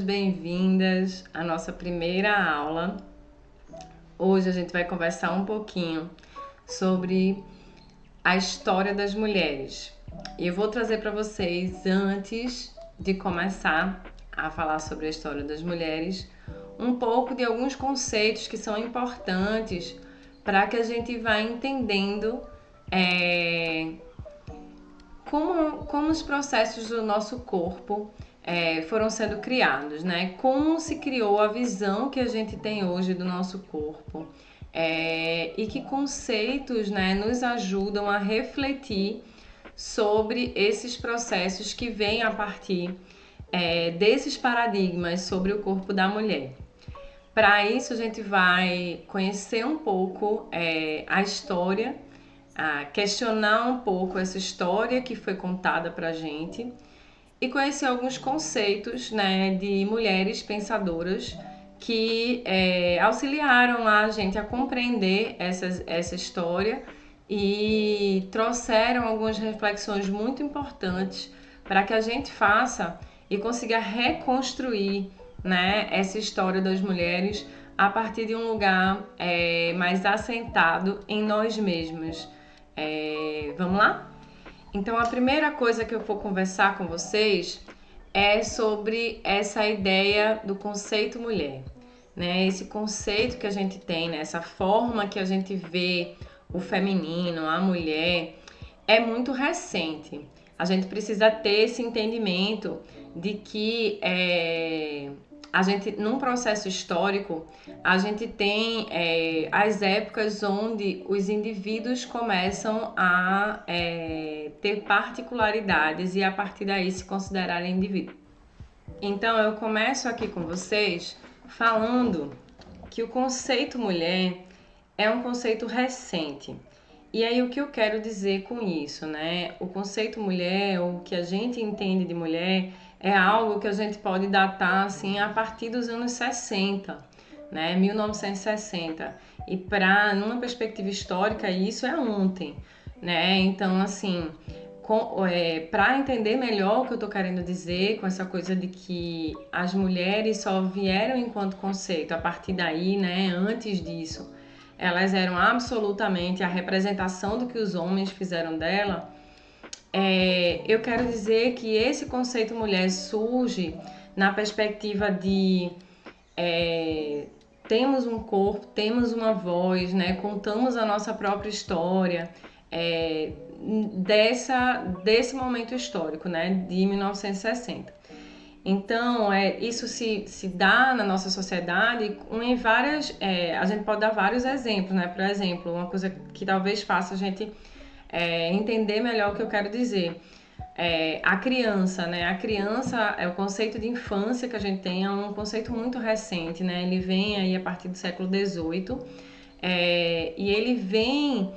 bem-vindas à nossa primeira aula. Hoje a gente vai conversar um pouquinho sobre a história das mulheres. E eu vou trazer para vocês, antes de começar a falar sobre a história das mulheres, um pouco de alguns conceitos que são importantes para que a gente vá entendendo como os processos do nosso corpo foram sendo criados, né? Como se criou a visão que a gente tem hoje do nosso corpo e que conceitos, né, nos ajudam a refletir sobre esses processos que vêm a partir desses paradigmas sobre o corpo da mulher. Para isso, a gente vai conhecer um pouco a história, questionar um pouco essa história que foi contada pra gente e conhecer alguns conceitos, né, de mulheres pensadoras que auxiliaram a gente a compreender essa história e trouxeram algumas reflexões muito importantes para que a gente faça e consiga reconstruir, né, essa história das mulheres a partir de um lugar mais assentado em nós mesmos. Vamos lá? Então, a primeira coisa que eu vou conversar com vocês é sobre essa ideia do conceito mulher, né? Esse conceito que a gente tem, né? Essa forma que a gente vê o feminino, a mulher, é muito recente. A gente precisa ter esse entendimento de que a gente, num processo histórico, a gente tem as épocas onde os indivíduos começam a ter particularidades e a partir daí se considerarem indivíduos. Então eu começo aqui com vocês falando que o conceito mulher é um conceito recente. E aí o que eu quero dizer com isso, né? O conceito mulher, o que a gente entende de mulher, é algo que a gente pode datar assim a partir dos anos 60, né? 1960. E numa perspectiva histórica, isso é ontem, né? Então, assim, para entender melhor o que eu tô querendo dizer com essa coisa de que as mulheres só vieram enquanto conceito a partir daí, né? Antes disso, elas eram absolutamente a representação do que os homens fizeram dela. Eu quero dizer que esse conceito mulher surge na perspectiva de temos um corpo, temos uma voz, né? Contamos a nossa própria história desse momento histórico, né? De 1960. Então, isso se dá na nossa sociedade em várias... a gente pode dar vários exemplos, né? Por exemplo, uma coisa que talvez faça a gente entender melhor o que eu quero dizer. A criança, né? A criança, o conceito de infância que a gente tem é um conceito muito recente, né? Ele vem aí a partir do século XVIII e ele vem...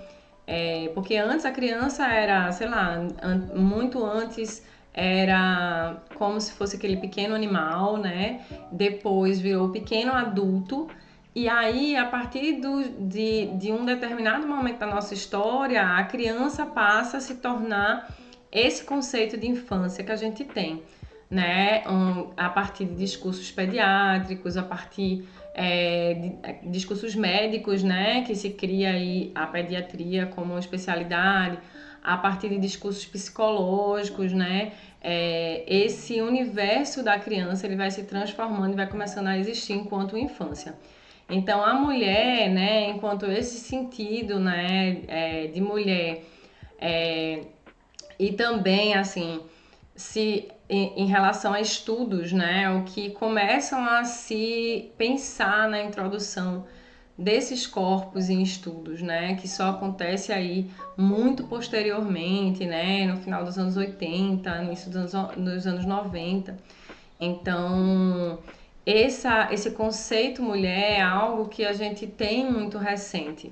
porque antes a criança era, sei lá, muito antes... era como se fosse aquele pequeno animal, né? Depois virou pequeno adulto. E aí, a partir de um determinado momento da nossa história, a criança passa a se tornar esse conceito de infância que a gente tem, né? A partir de discursos pediátricos, a partir de discursos médicos, né? Que se cria aí a pediatria como uma especialidade, a partir de discursos psicológicos, né? Esse universo da criança ele vai se transformando e vai começando a existir enquanto infância. Então, a mulher, né, enquanto esse sentido, né, de mulher, e também, assim, em relação a estudos, né, o que começam a se pensar na introdução desses corpos em estudos, né, que só acontece aí muito posteriormente, né, no final dos anos 80, no início dos anos 90. Então, esse conceito mulher é algo que a gente tem muito recente.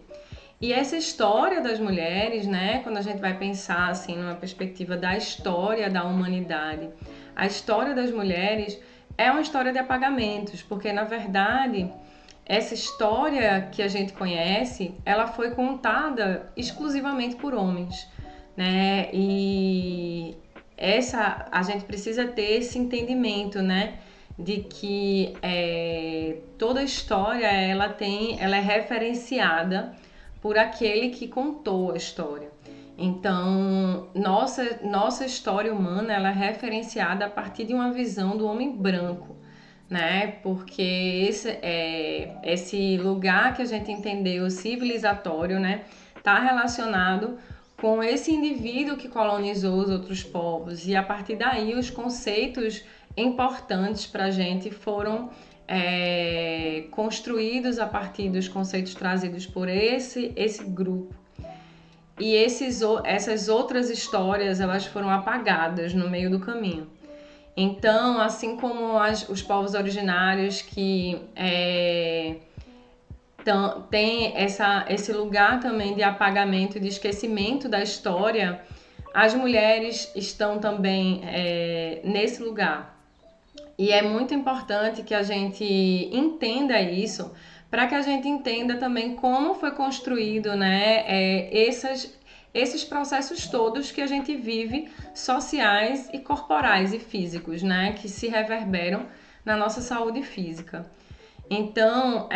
E essa história das mulheres, né, quando a gente vai pensar assim numa perspectiva da história da humanidade, a história das mulheres é uma história de apagamentos, porque na verdade essa história que a gente conhece, ela foi contada exclusivamente por homens, né? E a gente precisa ter esse entendimento, né? de que toda história ela é referenciada por aquele que contou a história. Então, nossa história humana ela é referenciada a partir de uma visão do homem branco, né? Porque esse lugar que a gente entendeu civilizatório, né, está relacionado com esse indivíduo que colonizou os outros povos, e a partir daí os conceitos importantes para a gente foram construídos a partir dos conceitos trazidos por esse grupo. E essas outras histórias elas foram apagadas no meio do caminho. Então, assim como os povos originários que tem esse lugar também de apagamento e de esquecimento da história, as mulheres estão também nesse lugar. E é muito importante que a gente entenda isso, para que a gente entenda também como foi construído, né, esses processos todos que a gente vive, sociais e corporais e físicos, né, que se reverberam na nossa saúde física. Então,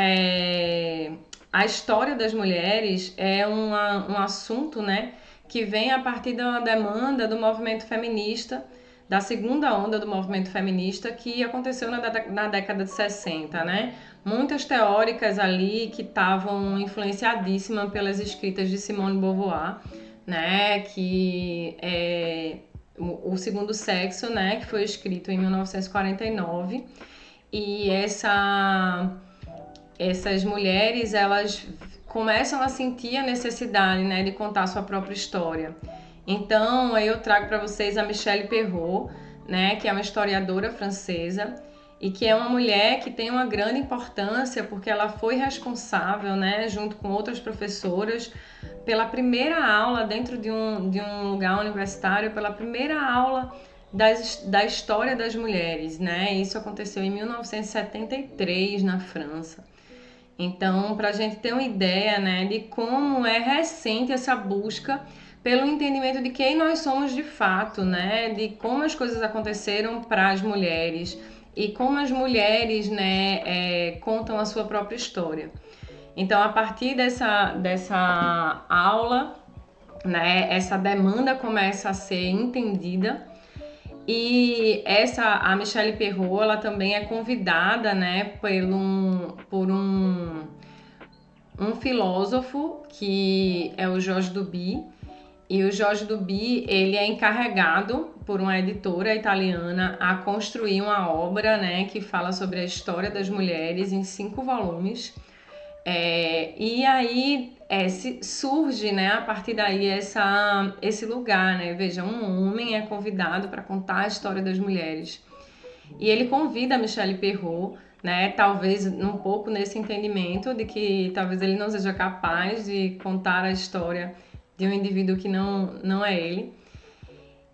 a história das mulheres é um assunto, né, que vem a partir da demanda do movimento feminista, da segunda onda do movimento feminista, que aconteceu na década de 60, né? Muitas teóricas ali que estavam influenciadíssimas pelas escritas de Simone de Beauvoir, né? Que é o Segundo Sexo, né? Que foi escrito em 1949. E essas mulheres, elas começam a sentir a necessidade, né, de contar sua própria história. Então, aí eu trago para vocês a Michelle Perrault, né, que é uma historiadora francesa e que é uma mulher que tem uma grande importância porque ela foi responsável, né, junto com outras professoras, pela primeira aula dentro de um lugar universitário, pela primeira aula da história das mulheres, né? Isso aconteceu em 1973 na França. Então, para a gente ter uma ideia, né, de como é recente essa busca pelo entendimento de quem nós somos de fato, né, de como as coisas aconteceram para as mulheres e como as mulheres, né, contam a sua própria história. Então, a partir dessa aula, né, essa demanda começa a ser entendida. E a Michelle Perrault, ela também é convidada, né, por um filósofo que é o Georges Duby. E o Georges Duby, ele é encarregado por uma editora italiana a construir uma obra, né, que fala sobre a história das mulheres em 5 volumes. E aí surge, né, a partir daí esse lugar, né? Veja, um homem é convidado para contar a história das mulheres. E ele convida a Michelle Perrault, né, talvez um pouco nesse entendimento de que talvez ele não seja capaz de contar a história de um indivíduo que não é ele.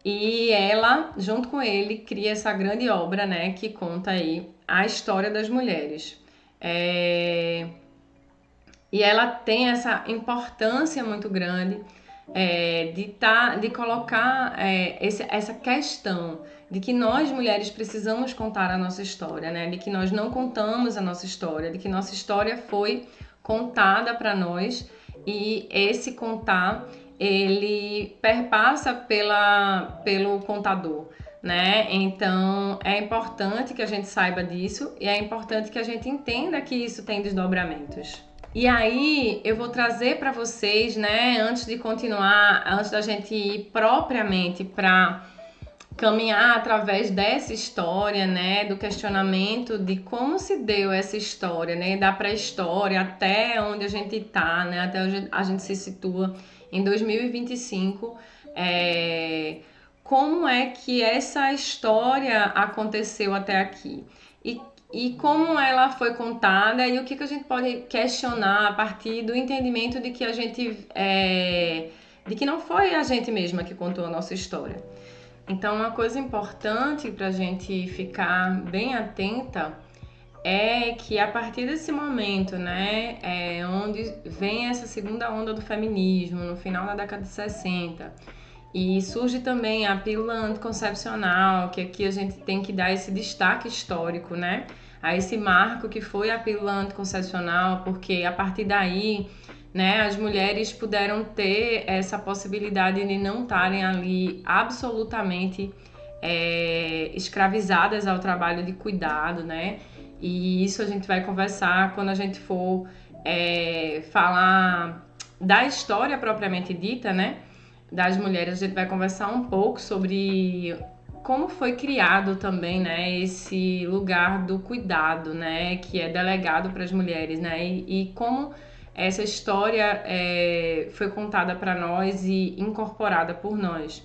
E ela, junto com ele, cria essa grande obra, né, que conta aí a história das mulheres. E ela tem essa importância muito grande de colocar essa questão de que nós mulheres precisamos contar a nossa história, né? De que nós não contamos a nossa história, de que nossa história foi contada para nós e esse contar ele perpassa pelo contador, né? Então é importante que a gente saiba disso e é importante que a gente entenda que isso tem desdobramentos. E aí eu vou trazer para vocês, né, antes de continuar, antes da gente ir propriamente para caminhar através dessa história, né, do questionamento de como se deu essa história, né, da pré-história até onde a gente está, né, até onde a gente se situa em 2025, como é que essa história aconteceu até aqui e como ela foi contada e o que a gente pode questionar a partir do entendimento de que a gente de que não foi a gente mesma que contou a nossa história. Então, uma coisa importante para a gente ficar bem atenta é que a partir desse momento, né, onde vem essa segunda onda do feminismo, no final da década de 60, E surge também a pílula anticoncepcional, que aqui a gente tem que dar esse destaque histórico, né? A esse marco que foi a pílula anticoncepcional, porque a partir daí, né, as mulheres puderam ter essa possibilidade de não estarem ali absolutamente escravizadas ao trabalho de cuidado, né? E isso a gente vai conversar quando a gente for falar da história propriamente dita, né? Das mulheres, a gente vai conversar um pouco sobre como foi criado também, né, esse lugar do cuidado, né, que é delegado para as mulheres, né, e como essa história foi contada para nós e incorporada por nós.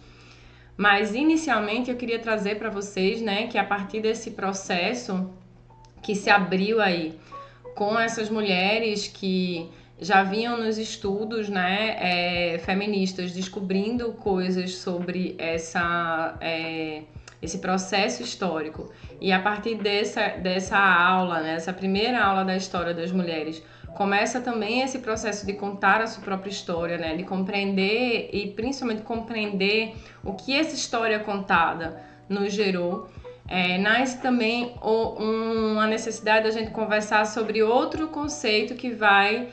Mas inicialmente eu queria trazer para vocês, né, que a partir desse processo que se abriu aí com essas mulheres que já vinham nos estudos, né, feministas, descobrindo coisas sobre esse processo histórico. E a partir dessa aula, né, essa primeira aula da história das mulheres, começa também esse processo de contar a sua própria história, né, de compreender e principalmente compreender o que essa história contada nos gerou. Nasce também uma necessidade da gente conversar sobre outro conceito que vai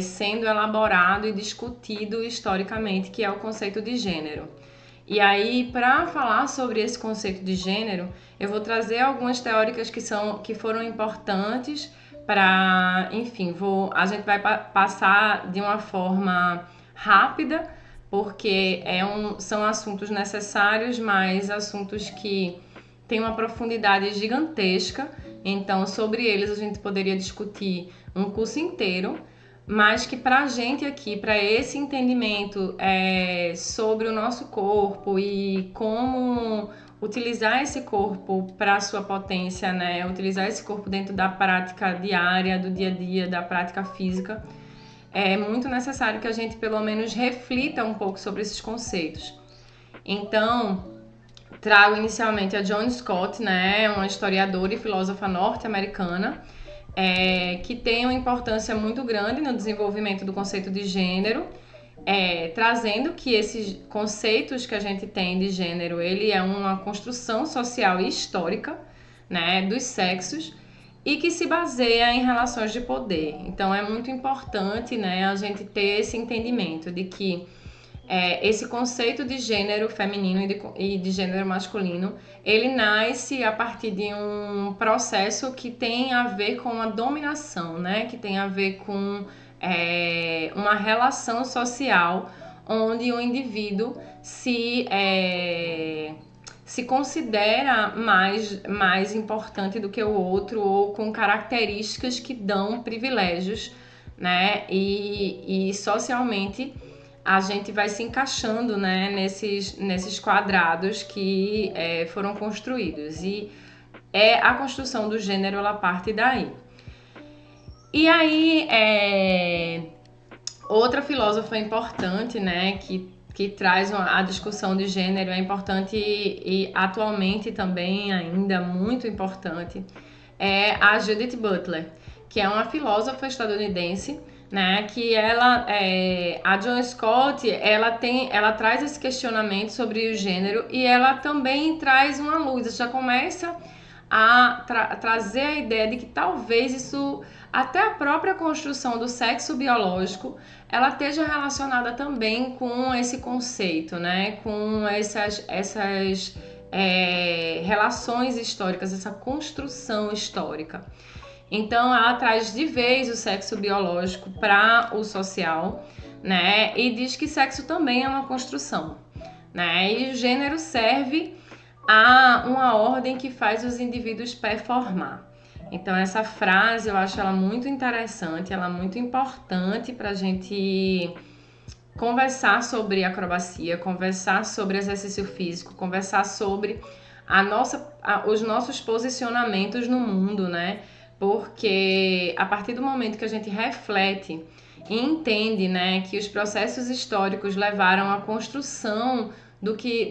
sendo elaborado e discutido historicamente, que é o conceito de gênero. E aí, para falar sobre esse conceito de gênero, eu vou trazer algumas teóricas que foram importantes para, enfim, a gente vai passar de uma forma rápida, porque são assuntos necessários, mas assuntos que tem uma profundidade gigantesca, então sobre eles a gente poderia discutir um curso inteiro, mas que para a gente aqui, para esse entendimento sobre o nosso corpo e como utilizar esse corpo para a sua potência, né? Utilizar esse corpo dentro da prática diária, do dia a dia, da prática física, é muito necessário que a gente pelo menos reflita um pouco sobre esses conceitos. Então, trago inicialmente a Joan Scott, né, uma historiadora e filósofa norte-americana, que tem uma importância muito grande no desenvolvimento do conceito de gênero, trazendo que esses conceitos que a gente tem de gênero, ele é uma construção social e histórica, né, dos sexos, e que se baseia em relações de poder. Então é muito importante, né, a gente ter esse entendimento de que esse conceito de gênero feminino e de gênero masculino, ele nasce a partir de um processo que tem a ver com a dominação, né? Que tem a ver com uma relação social onde o indivíduo se considera mais importante do que o outro ou com características que dão privilégios, né? E socialmente a gente vai se encaixando, né, nesses quadrados que foram construídos. E a construção do gênero, ela parte daí. E aí, outra filósofa importante, né, que traz a discussão de gênero, é importante e atualmente também ainda muito importante, é a Judith Butler, que é uma filósofa estadunidense, né, que a Joan Scott, ela traz esse questionamento sobre o gênero e ela também traz uma luz, já começa a trazer a ideia de que talvez isso, até a própria construção do sexo biológico, ela esteja relacionada também com esse conceito, né, com essas relações históricas, essa construção histórica. Então, ela traz de vez o sexo biológico para o social, né? E diz que sexo também é uma construção, né? E o gênero serve a uma ordem que faz os indivíduos performar. Então, essa frase eu acho ela muito interessante, ela é muito importante para a gente conversar sobre acrobacia, conversar sobre exercício físico, conversar sobre os nossos posicionamentos no mundo, né? Porque a partir do momento que a gente reflete e entende, né, que os processos históricos levaram à construção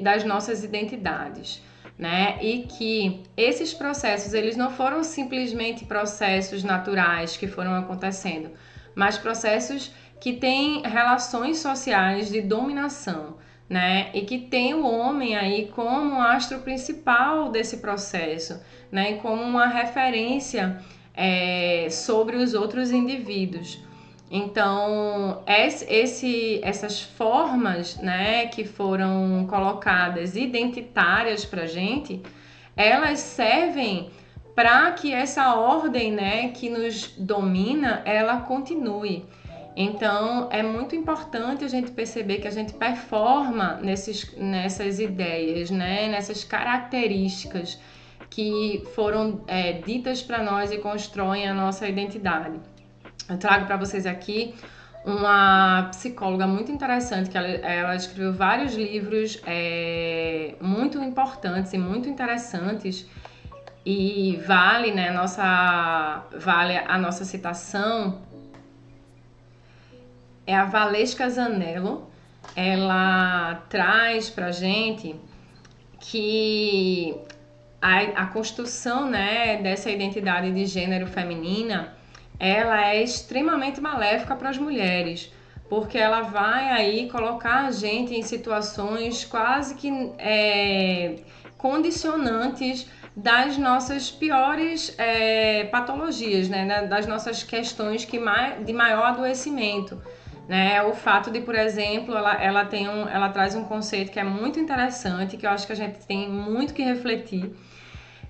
das nossas identidades, né, e que esses processos eles não foram simplesmente processos naturais que foram acontecendo, mas processos que têm relações sociais de dominação, né? E que tem o homem aí como o astro principal desse processo, né? E como uma referência sobre os outros indivíduos. Então, essas formas, né, que foram colocadas identitárias para a gente, elas servem para que essa ordem, né, que nos domina, ela continue. Então, é muito importante a gente perceber que a gente performa nessas ideias, né, nessas características que foram ditas para nós e constroem a nossa identidade. Eu trago para vocês aqui uma psicóloga muito interessante, que ela escreveu vários livros muito importantes e muito interessantes, e vale, né, vale a nossa citação, é a Valesca Zanello. Ela traz pra gente que a construção, né, dessa identidade de gênero feminina, ela é extremamente maléfica para as mulheres, porque ela vai aí colocar a gente em situações quase que condicionantes das nossas piores patologias, né, das nossas questões de maior adoecimento. Né? O fato de, por exemplo, ela traz um conceito que é muito interessante, que eu acho que a gente tem muito que refletir,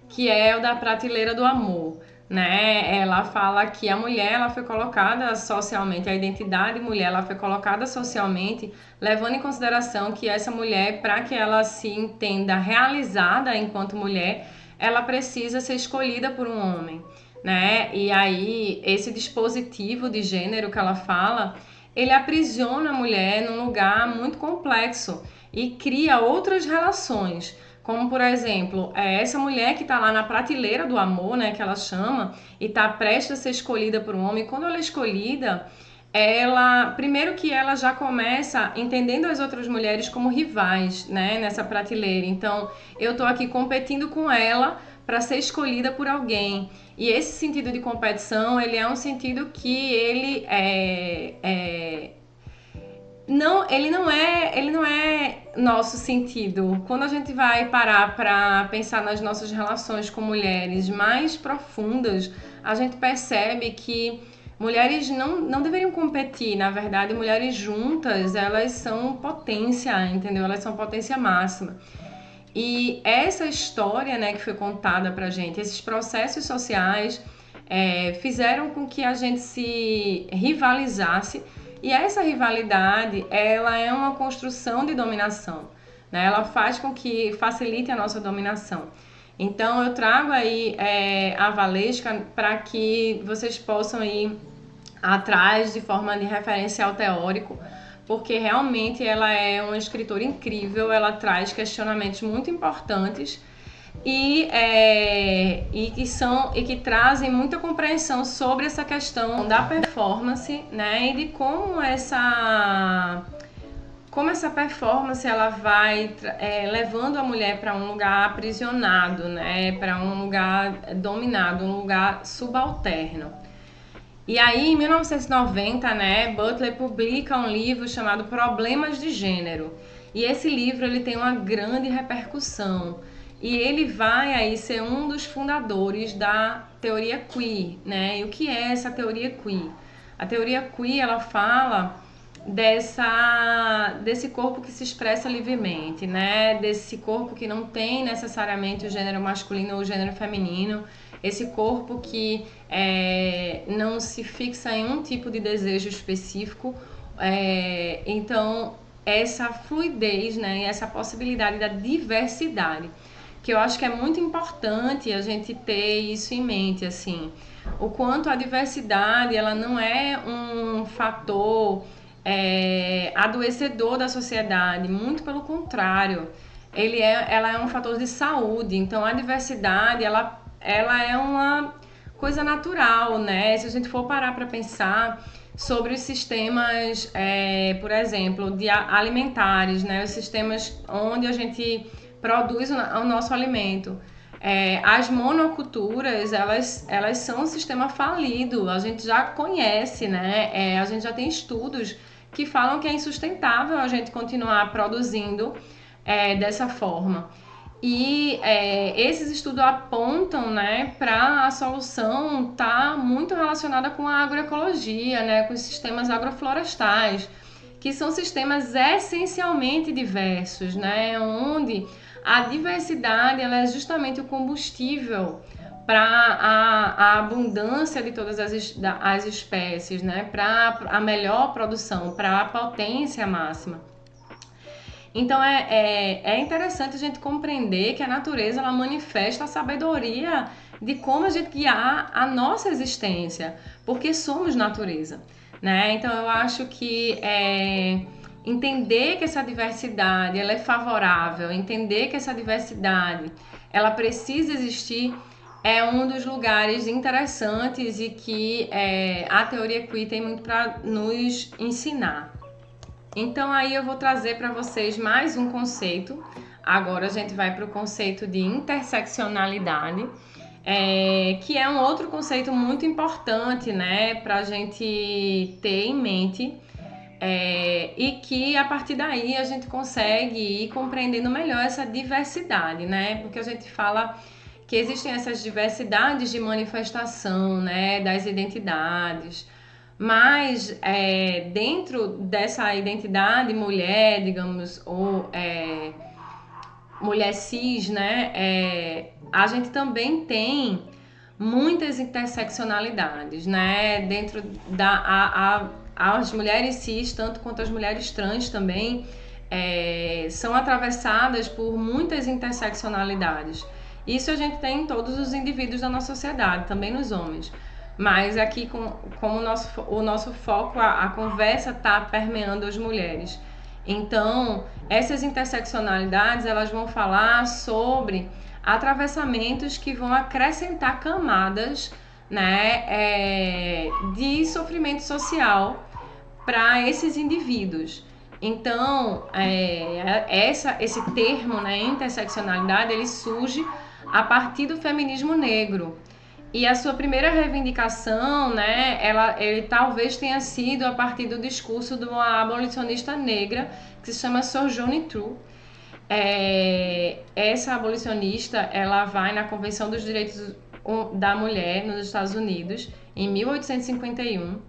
que é o da prateleira do amor. Né? Ela fala que a mulher ela foi colocada socialmente, a identidade mulher ela foi colocada socialmente, levando em consideração que essa mulher, para que ela se entenda realizada enquanto mulher, ela precisa ser escolhida por um homem. Né? E aí, esse dispositivo de gênero que ela fala, ele aprisiona a mulher num lugar muito complexo e cria outras relações. Como, por exemplo, essa mulher que está lá na prateleira do amor, né, que ela chama, e está prestes a ser escolhida por um homem. Quando ela é escolhida, primeiro que ela já começa entendendo as outras mulheres como rivais, né, nessa prateleira. Então, eu estou aqui competindo com ela para ser escolhida por alguém. E esse sentido de competição, ele é um sentido que ele não é nosso sentido. Quando a gente vai parar para pensar nas nossas relações com mulheres mais profundas, a gente percebe que mulheres não deveriam competir. Na verdade, mulheres juntas, elas são potência, entendeu? Elas são potência máxima. E essa história, né, que foi contada pra gente, esses processos sociais fizeram com que a gente se rivalizasse. E essa rivalidade, ela é uma construção de dominação, né? Ela faz com que facilite a nossa dominação. Então, eu trago aí a Valesca para que vocês possam ir atrás de forma de referencial teórico, porque realmente ela é uma escritora incrível, ela traz questionamentos muito importantes e que trazem muita compreensão sobre essa questão da performance, né, e de como essa performance ela vai levando a mulher para um lugar aprisionado, né, para um lugar dominado, um lugar subalterno. E aí, em 1990, né, Butler publica um livro chamado Problemas de Gênero. E esse livro ele tem uma grande repercussão. E ele vai aí ser um dos fundadores da teoria queer, né? E o que é essa teoria queer? A teoria queer, ela fala desse corpo que se expressa livremente, né? Desse corpo que não tem necessariamente o gênero masculino ou o gênero feminino, esse corpo que não se fixa em um tipo de desejo específico. Então, essa fluidez, né? E essa possibilidade da diversidade, que eu acho que é muito importante a gente ter isso em mente, assim, o quanto a diversidade ela não é um fator adoecedor da sociedade, muito pelo contrário, ela é um fator de saúde. Então a diversidade ela é uma coisa natural, né? Se a gente for parar para pensar sobre os sistemas, por exemplo, de alimentares, né? Os sistemas onde a gente produz o nosso alimento. As monoculturas, elas são um sistema falido, a gente já conhece, né? A gente já tem estudos que falam que é insustentável a gente continuar produzindo dessa forma. E esses estudos apontam, né, para a solução tá muito relacionada com a agroecologia, né, com os sistemas agroflorestais, que são sistemas essencialmente diversos, né, onde a diversidade ela é justamente o combustível para a abundância de todas as espécies, né, para a melhor produção, para a potência máxima. Então é interessante a gente compreender que a natureza ela manifesta a sabedoria de como a gente guiar a nossa existência, porque somos natureza, né? Então eu acho que entender que essa diversidade ela é favorável, entender que essa diversidade ela precisa existir é um dos lugares interessantes e que a teoria Queer tem muito para nos ensinar. Então aí eu vou trazer para vocês mais um conceito. Agora a gente vai para o conceito de interseccionalidade, que é um outro conceito muito importante, né, para a gente ter em mente, e que a partir daí a gente consegue ir compreendendo melhor essa diversidade, né, porque a gente fala que existem essas diversidades de manifestação, né, das identidades. Mas dentro dessa identidade mulher, digamos, ou mulher cis, né, a gente também tem muitas interseccionalidades, né, dentro as mulheres cis, tanto quanto as mulheres trans também, são atravessadas por muitas interseccionalidades. Isso a gente tem em todos os indivíduos da nossa sociedade, também nos homens. Mas aqui, como o nosso foco, a conversa está permeando as mulheres. Então, essas interseccionalidades, elas vão falar sobre atravessamentos que vão acrescentar camadas, né, de sofrimento social para esses indivíduos. Então, esse termo, né, interseccionalidade, ele surge a partir do feminismo negro. E a sua primeira reivindicação, né, ele talvez tenha sido a partir do discurso de uma abolicionista negra que se chama Sojourner Truth. Essa abolicionista, ela vai na Convenção dos Direitos da Mulher nos Estados Unidos, em 1851,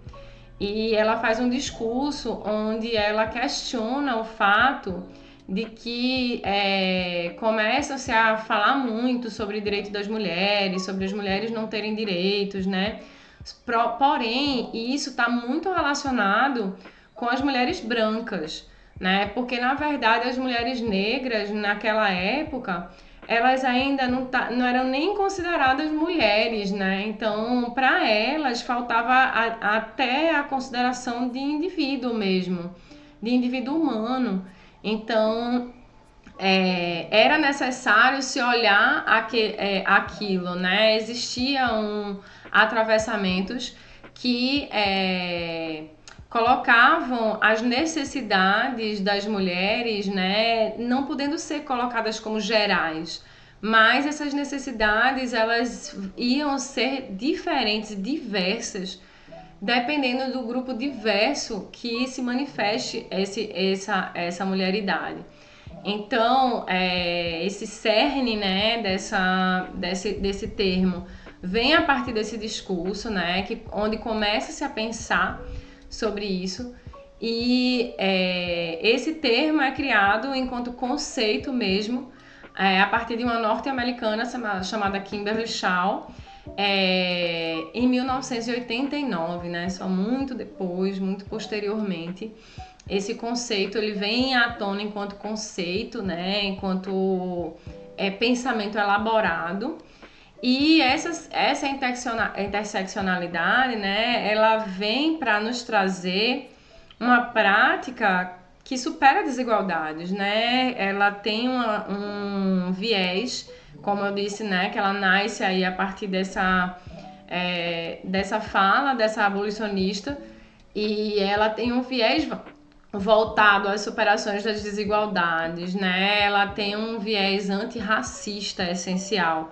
e ela faz um discurso onde ela questiona o fato de que começa-se a falar muito sobre o direito das mulheres, sobre as mulheres não terem direitos, né? Porém, isso está muito relacionado com as mulheres brancas, né? Porque, na verdade, as mulheres negras, naquela época, elas ainda não eram nem consideradas mulheres, né? Então, para elas, faltava até a consideração de indivíduo mesmo, de indivíduo humano. Então, era necessário se olhar aquilo, né? Existiam atravessamentos que colocavam as necessidades das mulheres, né, não podendo ser colocadas como gerais, mas essas necessidades elas iam ser diferentes, diversas, dependendo do grupo diverso que se manifeste essa mulheridade. Então, esse cerne, né, desse termo vem a partir desse discurso, né, onde começa-se a pensar sobre isso, e esse termo é criado enquanto conceito mesmo, a partir de uma norte-americana chamada Kimberly Shaw, em 1989, né? Só muito depois, muito posteriormente, esse conceito ele vem à tona enquanto conceito, né? Enquanto pensamento elaborado. E essa interseccionalidade, né? Ela vem para nos trazer uma prática que supera desigualdades, né? Ela tem um viés, como eu disse, né? Que ela nasce aí a partir dessa fala, dessa abolicionista, e ela tem um viés voltado às superações das desigualdades, né? Ela tem um viés antirracista essencial.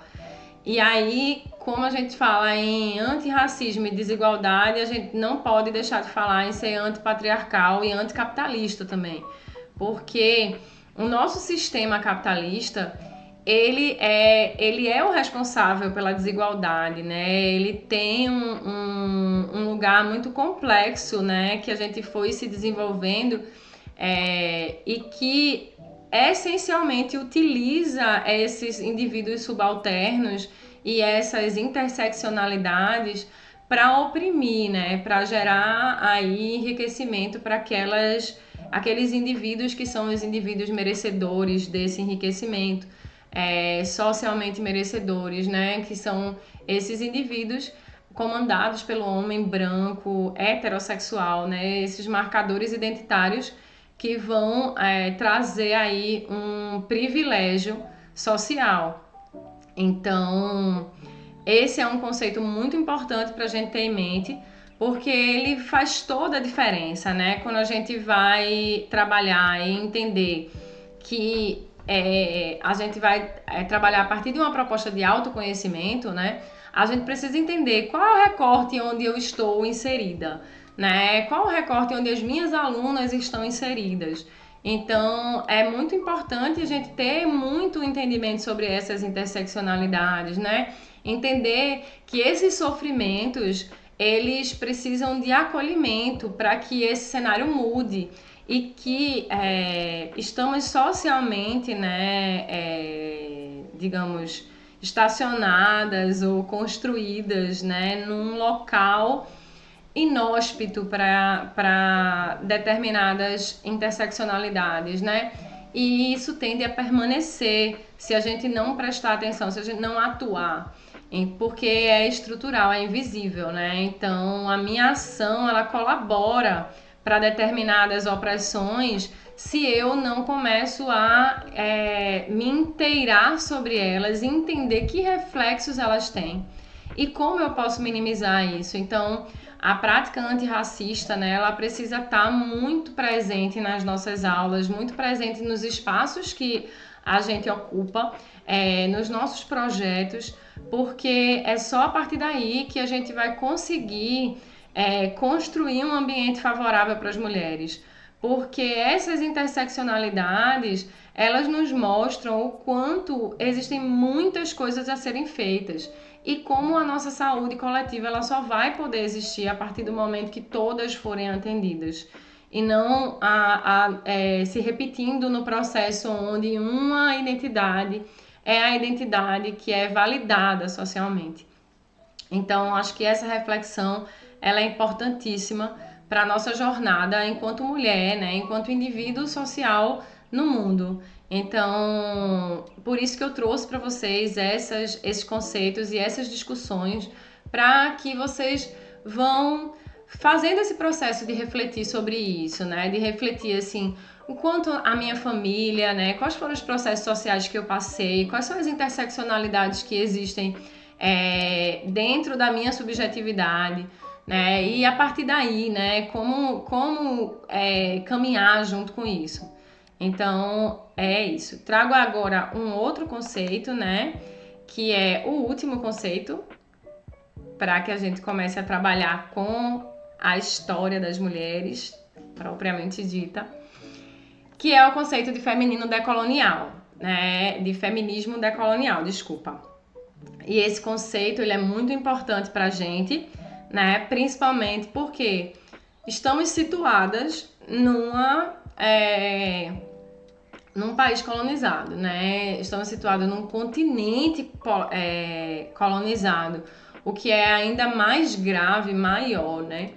E aí, como a gente fala em antirracismo e desigualdade, a gente não pode deixar de falar em ser antipatriarcal e anticapitalista também. Porque o nosso sistema capitalista, ele é o responsável pela desigualdade, né? Ele tem um lugar muito complexo, né? Que a gente foi se desenvolvendo e que essencialmente utiliza esses indivíduos subalternos e essas interseccionalidades para oprimir, né? Para gerar aí enriquecimento para aqueles indivíduos que são os indivíduos merecedores desse enriquecimento, socialmente merecedores, né? Que são esses indivíduos comandados pelo homem branco, heterossexual, né? Esses marcadores identitários que vão trazer aí um privilégio social. Então, esse é um conceito muito importante para a gente ter em mente, porque ele faz toda a diferença, né? Quando a gente vai trabalhar e entender que a gente vai trabalhar a partir de uma proposta de autoconhecimento, né? A gente precisa entender qual é o recorte onde eu estou inserida, né? Qual o recorte onde as minhas alunas estão inseridas. Então, é muito importante a gente ter muito entendimento sobre essas interseccionalidades, né? Entender que esses sofrimentos, eles precisam de acolhimento para que esse cenário mude e que estamos socialmente, né, digamos, estacionadas ou construídas, né, num local inóspito para determinadas interseccionalidades, né? E isso tende a permanecer se a gente não prestar atenção, se a gente não atuar, porque é estrutural, é invisível, né? Então, a minha ação, ela colabora para determinadas opressões se eu não começo a me inteirar sobre elas e entender que reflexos elas têm e como eu posso minimizar isso. Então, a prática antirracista, né, ela precisa estar muito presente nas nossas aulas, muito presente nos espaços que a gente ocupa, nos nossos projetos, porque é só a partir daí que a gente vai conseguir construir um ambiente favorável para as mulheres. Porque essas interseccionalidades, elas nos mostram o quanto existem muitas coisas a serem feitas e como a nossa saúde coletiva ela só vai poder existir a partir do momento que todas forem atendidas e não se repetindo no processo onde uma identidade é a identidade que é validada socialmente. Então, acho que essa reflexão ela é importantíssima para a nossa jornada enquanto mulher, né, enquanto indivíduo social no mundo. Então, por isso que eu trouxe para vocês esses conceitos e essas discussões para que vocês vão fazendo esse processo de refletir sobre isso, né? De refletir assim, o quanto a minha família, né? Quais foram os processos sociais que eu passei, quais são as interseccionalidades que existem dentro da minha subjetividade, né? E a partir daí, né? Como caminhar junto com isso. Então, é isso. Trago agora um outro conceito, né? Que é o último conceito, para que a gente comece a trabalhar com a história das mulheres, propriamente dita, que é o conceito de feminino decolonial, né? De feminismo decolonial, desculpa. E esse conceito, ele é muito importante para a gente, né? Principalmente porque estamos situadas num país colonizado, né? Estamos situados num continente colonizado, o que é ainda mais grave, maior, né?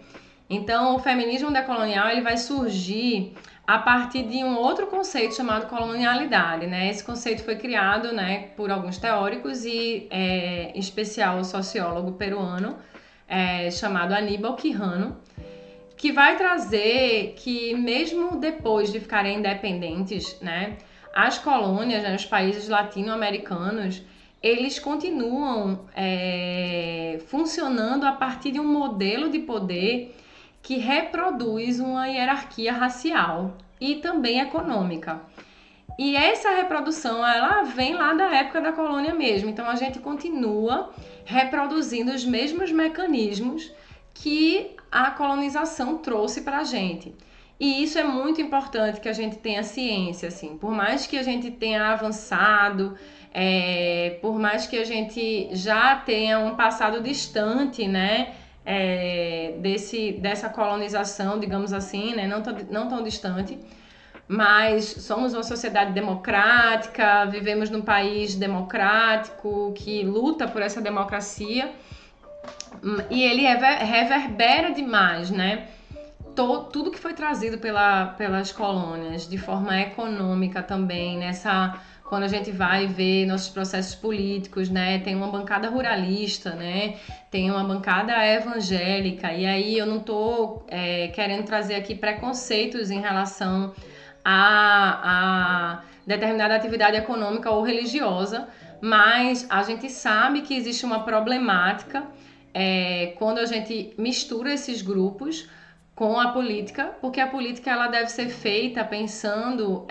Então, o feminismo decolonial ele vai surgir a partir de um outro conceito chamado colonialidade, né? Esse conceito foi criado, né, por alguns teóricos e, em especial, o sociólogo peruano chamado Aníbal Quijano, que vai trazer que mesmo depois de ficarem independentes, né, as colônias, né, os países latino-americanos, eles continuam funcionando a partir de um modelo de poder que reproduz uma hierarquia racial e também econômica. E essa reprodução, ela vem lá da época da colônia mesmo. Então a gente continua reproduzindo os mesmos mecanismos que a colonização trouxe para a gente. E isso é muito importante que a gente tenha ciência, assim. Por mais que a gente tenha avançado, por mais que a gente já tenha um passado distante, né? Dessa colonização, digamos assim, né? Não tão distante, mas somos uma sociedade democrática, vivemos num país democrático que luta por essa democracia, e ele reverbera demais, né? Tudo que foi trazido pelas colônias, de forma econômica também, quando a gente vai ver nossos processos políticos, né? Tem uma bancada ruralista, né? Tem uma bancada evangélica, e aí eu não estou querendo trazer aqui preconceitos em relação a determinada atividade econômica ou religiosa, mas a gente sabe que existe uma problemática quando a gente mistura esses grupos com a política, porque a política ela deve ser feita pensando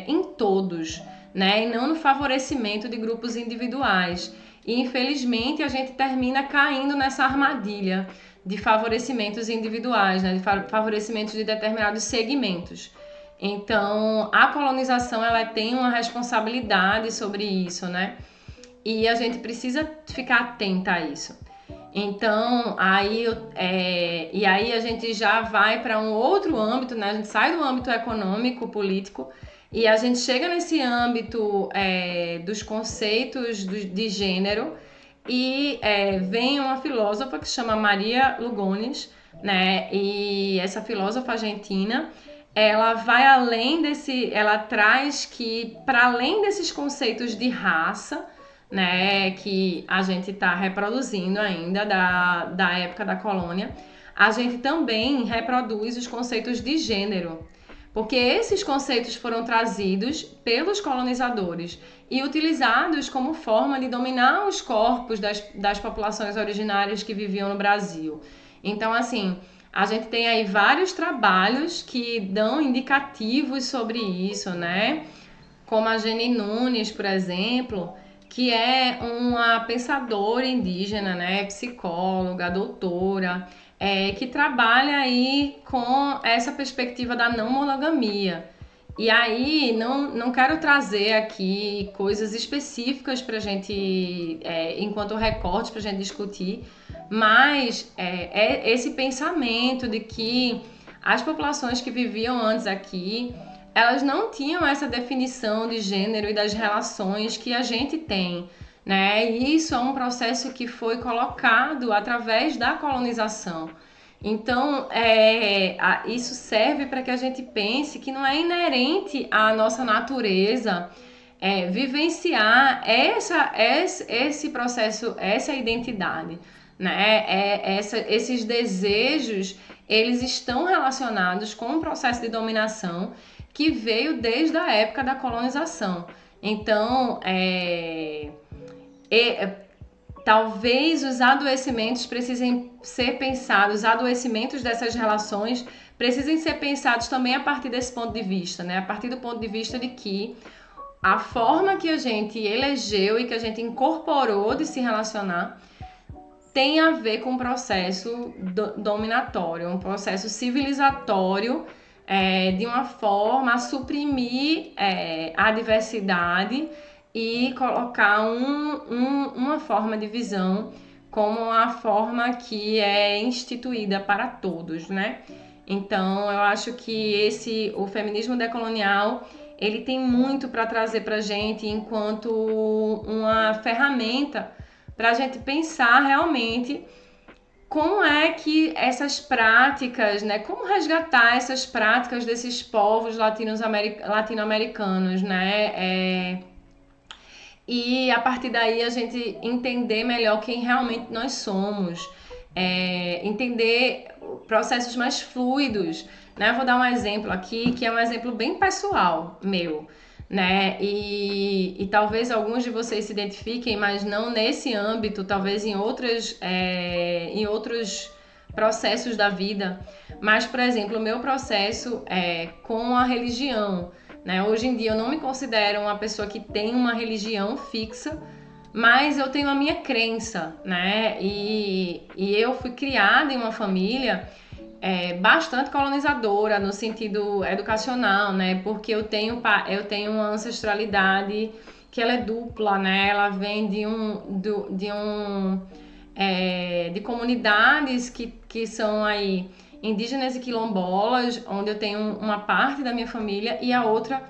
em todos, né, e não no favorecimento de grupos individuais. E infelizmente a gente termina caindo nessa armadilha de favorecimentos individuais, né, de favorecimentos de determinados segmentos. Então, a colonização ela tem uma responsabilidade sobre isso, né? E a gente precisa ficar atenta a isso. Então, e aí a gente já vai para um outro âmbito, né? A gente sai do âmbito econômico, político, e a gente chega nesse âmbito dos conceitos de gênero, e vem uma filósofa que se chama Maria Lugones, né? E essa filósofa argentina, ela vai além ela traz que, para além desses conceitos de raça, né, que a gente está reproduzindo ainda da época da colônia, a gente também reproduz os conceitos de gênero, porque esses conceitos foram trazidos pelos colonizadores e utilizados como forma de dominar os corpos das populações originárias que viviam no Brasil. Então, assim, a gente tem aí vários trabalhos que dão indicativos sobre isso, né? Como a Jenny Nunes, por exemplo, que é uma pensadora indígena, né? Psicóloga, doutora, que trabalha aí com essa perspectiva da não monogamia. E aí, não quero trazer aqui coisas específicas para a gente, enquanto recorte, para a gente discutir, mas esse pensamento de que as populações que viviam antes aqui, elas não tinham essa definição de gênero e das relações que a gente tem, né? E isso é um processo que foi colocado através da colonização. Então, isso serve para que a gente pense que não é inerente à nossa natureza vivenciar esse processo, essa identidade, né? Esses desejos, eles estão relacionados com um processo de dominação que veio desde a época da colonização. Então, talvez os adoecimentos precisem ser pensados, os adoecimentos dessas relações precisem ser pensados também a partir desse ponto de vista, né? A partir do ponto de vista de que a forma que a gente elegeu e que a gente incorporou de se relacionar tem a ver com um processo dominatório, um processo civilizatório, de uma forma a suprimir a diversidade e colocar uma forma de visão como a forma que é instituída para todos, né? Então, eu acho que o feminismo decolonial, ele tem muito para trazer para a gente enquanto uma ferramenta para a gente pensar realmente como é que essas práticas, né? Como resgatar essas práticas desses povos latino-americanos, né? E a partir daí a gente entender melhor quem realmente nós somos, entender processos mais fluidos, né? Eu vou dar um exemplo aqui, que é um exemplo bem pessoal meu, né? E talvez alguns de vocês se identifiquem, mas não nesse âmbito, talvez em outros processos da vida, mas, por exemplo, o meu processo é com a religião, né? Hoje em dia eu não me considero uma pessoa que tem uma religião fixa, mas eu tenho a minha crença, né? E eu fui criada em uma família bastante colonizadora no sentido educacional, né? Porque eu tenho uma ancestralidade que ela é dupla, né? Ela vem de comunidades que são aí indígenas e quilombolas, onde eu tenho uma parte da minha família e a outra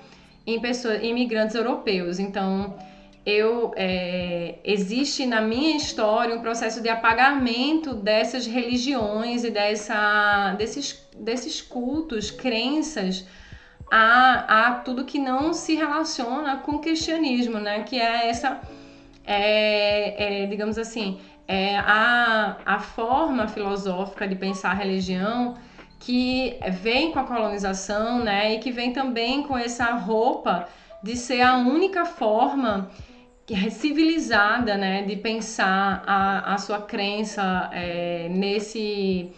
em pessoas imigrantes europeus. Então, existe na minha história um processo de apagamento dessas religiões e desses cultos, crenças a tudo que não se relaciona com o cristianismo, né? Que é essa, digamos assim, a forma filosófica de pensar a religião que vem com a colonização, né? E que vem também com essa roupa de ser a única forma civilizada, né, de pensar a sua crença nesse,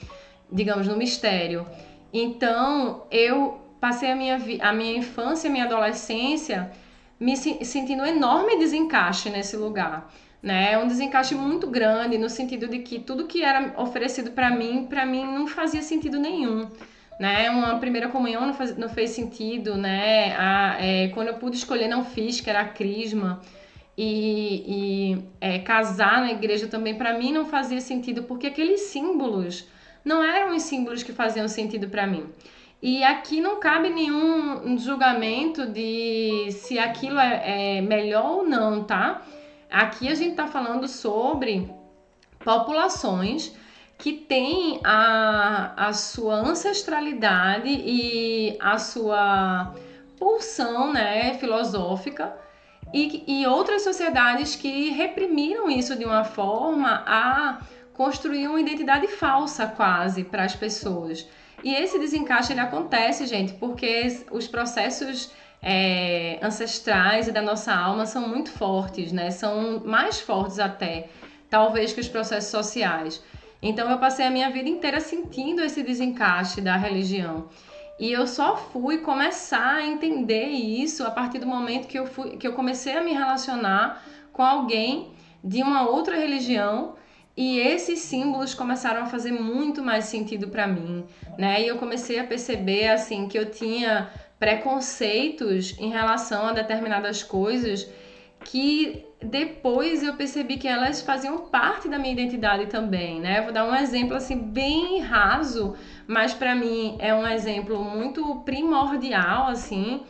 digamos, no mistério. Então, eu passei a minha infância e a minha adolescência me sentindo um enorme desencaixe nesse lugar, né? Um desencaixe muito grande no sentido de que tudo que era oferecido para mim não fazia sentido nenhum. Né? Uma primeira comunhão não fez sentido, né? Quando eu pude escolher, não fiz, que era a crisma. Casar na igreja também para mim não fazia sentido, porque aqueles símbolos não eram os símbolos que faziam sentido para mim. E aqui não cabe nenhum julgamento de se aquilo é melhor ou não, tá? Aqui a gente tá falando sobre populações que têm a sua ancestralidade e a sua pulsão, né, filosófica, e outras sociedades que reprimiram isso de uma forma a construir uma identidade falsa quase para as pessoas. E esse desencaixe ele acontece, gente, porque os processos ancestrais e da nossa alma são muito fortes, né? São mais fortes até, talvez, que os processos sociais. Então eu passei a minha vida inteira sentindo esse desencaixe da religião. E eu só fui começar a entender isso a partir do momento que eu comecei a me relacionar com alguém de uma outra religião, e esses símbolos começaram a fazer muito mais sentido para mim, né? E eu comecei a perceber assim que eu tinha preconceitos em relação a determinadas coisas que depois eu percebi que elas faziam parte da minha identidade também, né? Eu vou dar um exemplo assim bem raso, mas para mim é um exemplo muito primordial, assim,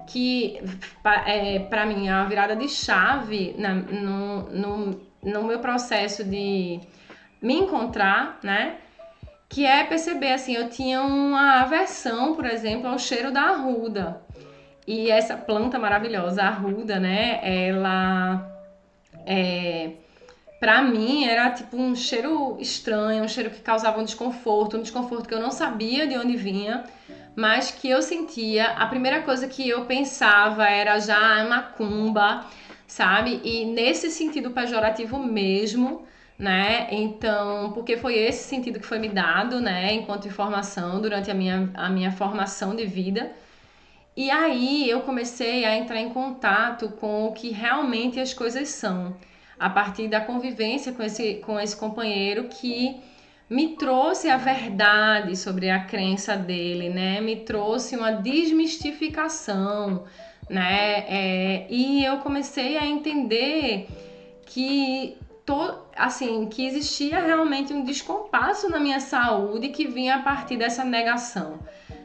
que para mim é uma virada de chave no meu processo de me encontrar, né? Que é perceber, assim, eu tinha uma aversão, por exemplo, ao cheiro da arruda. E essa planta maravilhosa, a arruda, né? Ela pra mim era tipo um cheiro estranho, um cheiro que causava um desconforto que eu não sabia de onde vinha, mas que eu sentia. A primeira coisa que eu pensava era já macumba, sabe? E nesse sentido pejorativo mesmo, né? Então, porque foi esse sentido que foi me dado, né, enquanto informação durante a minha formação de vida. E aí eu comecei a entrar em contato com o que realmente as coisas são, a partir da convivência com esse companheiro que me trouxe a verdade sobre a crença dele, né? Me trouxe uma desmistificação, né? E eu comecei a entender que que existia realmente um descompasso na minha saúde que vinha a partir dessa negação,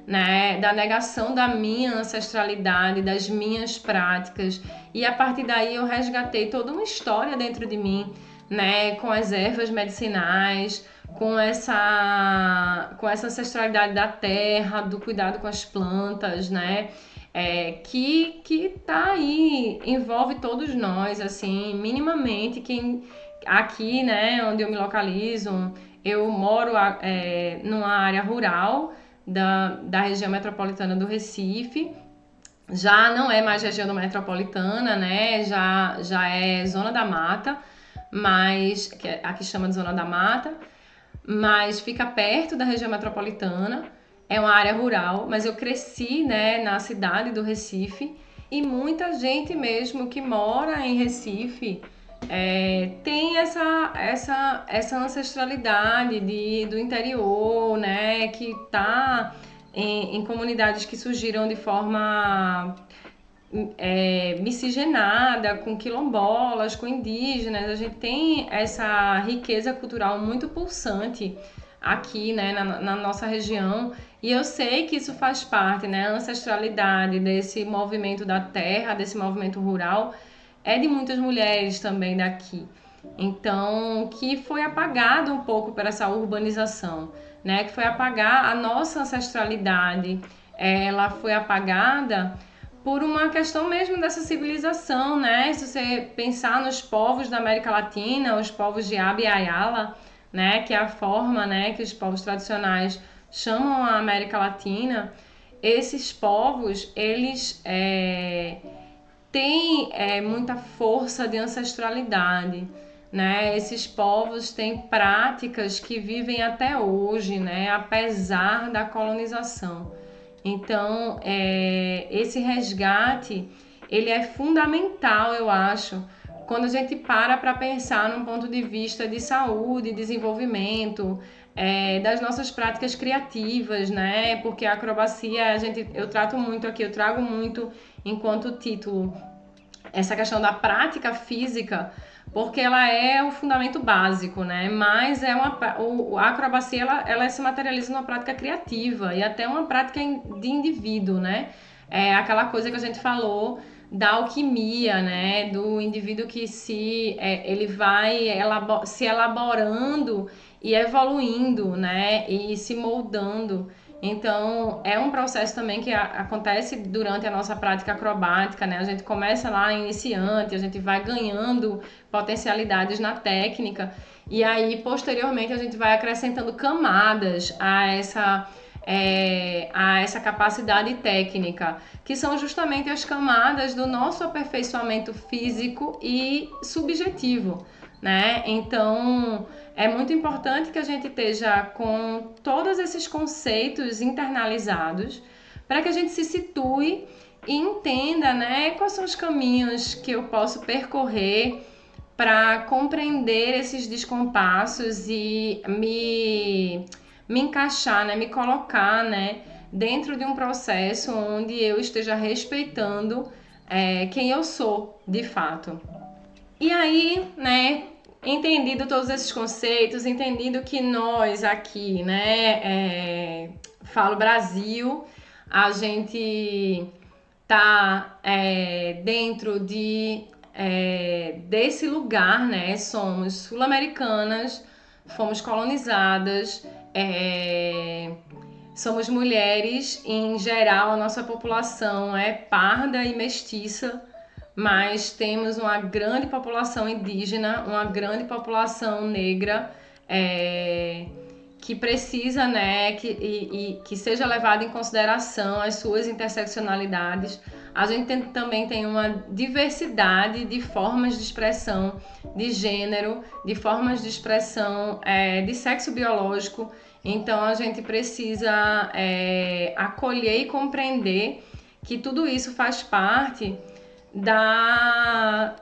né, da negação da minha ancestralidade, das minhas práticas, e a partir daí eu resgatei toda uma história dentro de mim, né, com as ervas medicinais, com essa ancestralidade da terra, do cuidado com as plantas, né, que tá aí, envolve todos nós, assim, minimamente, quem aqui, né, onde eu me localizo, eu moro numa área rural, da região metropolitana do Recife. Já não é mais região metropolitana, né? Já é zona da mata, mas aqui chama de zona da mata. mas fica perto da região metropolitana, é uma área rural, mas eu cresci, né, na cidade do Recife, e muita gente mesmo que mora em Recife tem essa ancestralidade do interior, né, que está em comunidades que surgiram de forma miscigenada, com quilombolas, com indígenas. A gente tem essa riqueza cultural muito pulsante aqui, né, na nossa região, e eu sei que isso faz parte, né, a ancestralidade desse movimento da terra, desse movimento rural, é de muitas mulheres também daqui. Então, que foi apagado um pouco por essa urbanização, né, que foi apagar a nossa ancestralidade, ela foi apagada por uma questão mesmo dessa civilização, né? Se você pensar nos povos da América Latina, os povos de Abya e Ayala, né, que é a forma, né, que os povos tradicionais chamam a América Latina, esses povos, eles têm muita força de ancestralidade, né? Esses povos têm práticas que vivem até hoje, né, apesar da colonização. Então, esse resgate, ele é fundamental, eu acho, quando a gente para pensar num ponto de vista de saúde, desenvolvimento, das nossas práticas criativas, né? Porque a acrobacia, eu trago muito enquanto título essa questão da prática física, porque ela é o fundamento básico, né? Mas a acrobacia ela se materializa numa prática criativa e até uma prática de indivíduo, né? É aquela coisa que a gente falou da alquimia, né? Do indivíduo que ele vai se elaborando e evoluindo, né? E se moldando. Então, é um processo também que acontece durante a nossa prática acrobática, né? A gente começa lá iniciante, a gente vai ganhando potencialidades na técnica e aí, posteriormente, a gente vai acrescentando camadas a essa capacidade técnica, que são justamente as camadas do nosso aperfeiçoamento físico e subjetivo, né? Então, é muito importante que a gente esteja com todos esses conceitos internalizados para que a gente se situe e entenda, né, quais são os caminhos que eu posso percorrer para compreender esses descompassos e me encaixar, né, me colocar, né, dentro de um processo onde eu esteja respeitando quem eu sou de fato. E aí, né, entendido todos esses conceitos, entendido que nós aqui, né, falo Brasil, a gente tá dentro desse lugar, né, somos sul-americanas, fomos colonizadas, somos mulheres, em geral a nossa população é parda e mestiça, mas temos uma grande população indígena, uma grande população negra, que precisa, né, que seja levado em consideração as suas interseccionalidades. A gente também tem uma diversidade de formas de expressão de gênero, de formas de expressão de sexo biológico. Então a gente precisa acolher e compreender que tudo isso faz parte da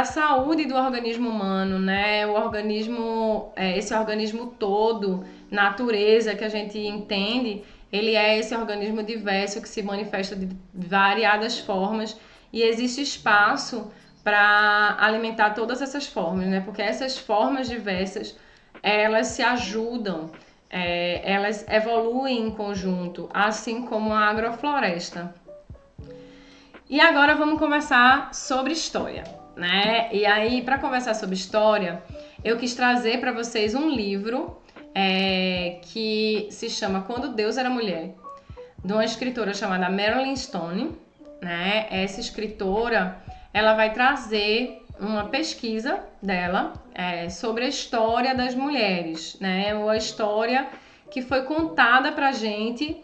saúde do organismo humano, né? O organismo, esse organismo todo, natureza que a gente entende, ele é esse organismo diverso que se manifesta de variadas formas e existe espaço para alimentar todas essas formas, né? Porque essas formas diversas, elas se ajudam, elas evoluem em conjunto, assim como a agrofloresta. E agora vamos conversar sobre história, né? E aí, para conversar sobre história, eu quis trazer para vocês um livro que se chama Quando Deus Era Mulher, de uma escritora chamada Marilyn Stone, né? Essa escritora, ela vai trazer uma pesquisa dela sobre a história das mulheres, né? Ou a história que foi contada pra gente,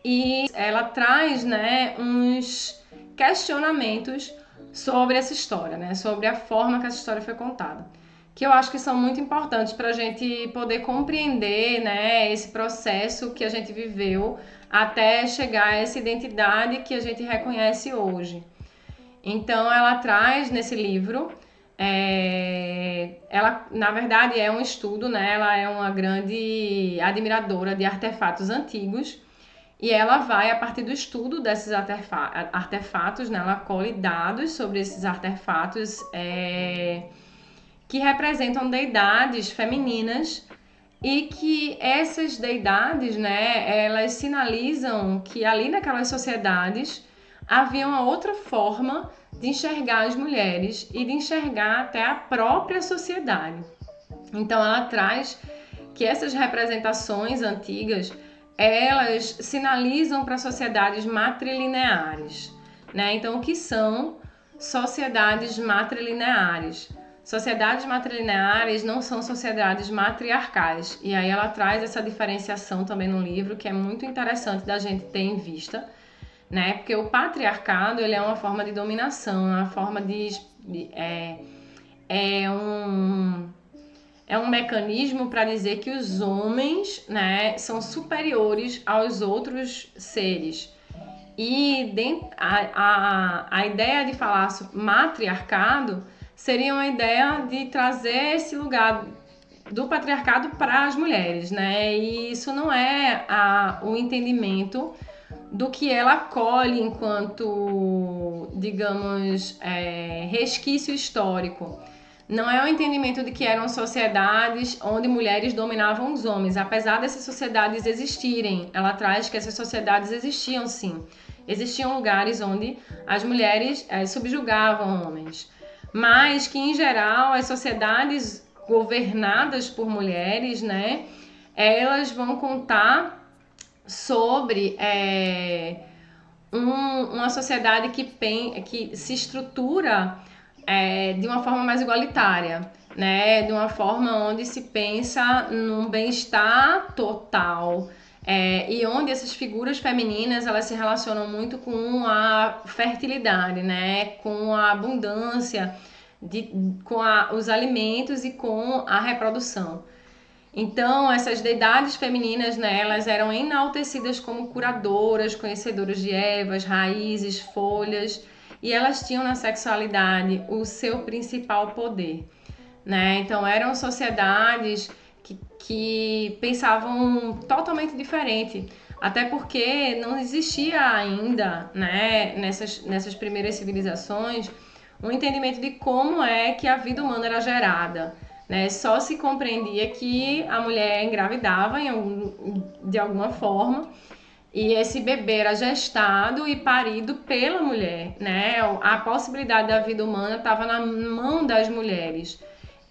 e ela traz, né, uns questionamentos sobre essa história, né? Sobre a forma que essa história foi contada. que eu acho que são muito importantes para a gente poder compreender, né, esse processo que a gente viveu até chegar a essa identidade que a gente reconhece hoje. Então, ela traz nesse livro, ela, na verdade, é um estudo, né? Ela é uma grande admiradora de artefatos antigos e ela vai, a partir do estudo desses artefatos, né? Ela colhe dados sobre esses artefatos que representam deidades femininas e que essas deidades, né? Elas sinalizam que ali naquelas sociedades havia uma outra forma de enxergar as mulheres e de enxergar até a própria sociedade. Então ela traz que essas representações antigas, elas sinalizam para sociedades matrilineares, né? Então o que são sociedades matrilineares? Sociedades matrilineares não são sociedades matriarcais. E aí ela traz essa diferenciação também no livro, que é muito interessante da gente ter em vista, né? Porque o patriarcado, ele é uma forma de dominação, uma forma é um mecanismo para dizer que os homens, né, são superiores aos outros seres. E a ideia de falar matriarcado seria uma ideia de trazer esse lugar do patriarcado para as mulheres, né? E isso não é o entendimento do que ela acolhe enquanto, digamos, resquício histórico. Não é o entendimento de que eram sociedades onde mulheres dominavam os homens. Apesar dessas sociedades existirem, ela traz que essas sociedades existiam sim. Existiam lugares onde as mulheres subjugavam homens. Mas que, em geral, as sociedades governadas por mulheres, né, elas vão contar sobre uma sociedade que se estrutura de uma forma mais igualitária, né? De uma forma onde se pensa num bem-estar total, e onde essas figuras femininas elas se relacionam muito com a fertilidade, né? Com a abundância, com os alimentos e com a reprodução. Então, essas deidades femininas, né, elas eram enaltecidas como curadoras, conhecedoras de ervas, raízes, folhas, e elas tinham na sexualidade o seu principal poder, né? Então, eram sociedades que pensavam totalmente diferente, até porque não existia ainda, né, nessas primeiras civilizações, um entendimento de como é que a vida humana era gerada. Né? Só se compreendia que a mulher engravidava de alguma forma e esse bebê era gestado e parido pela mulher, né? A possibilidade da vida humana estava na mão das mulheres.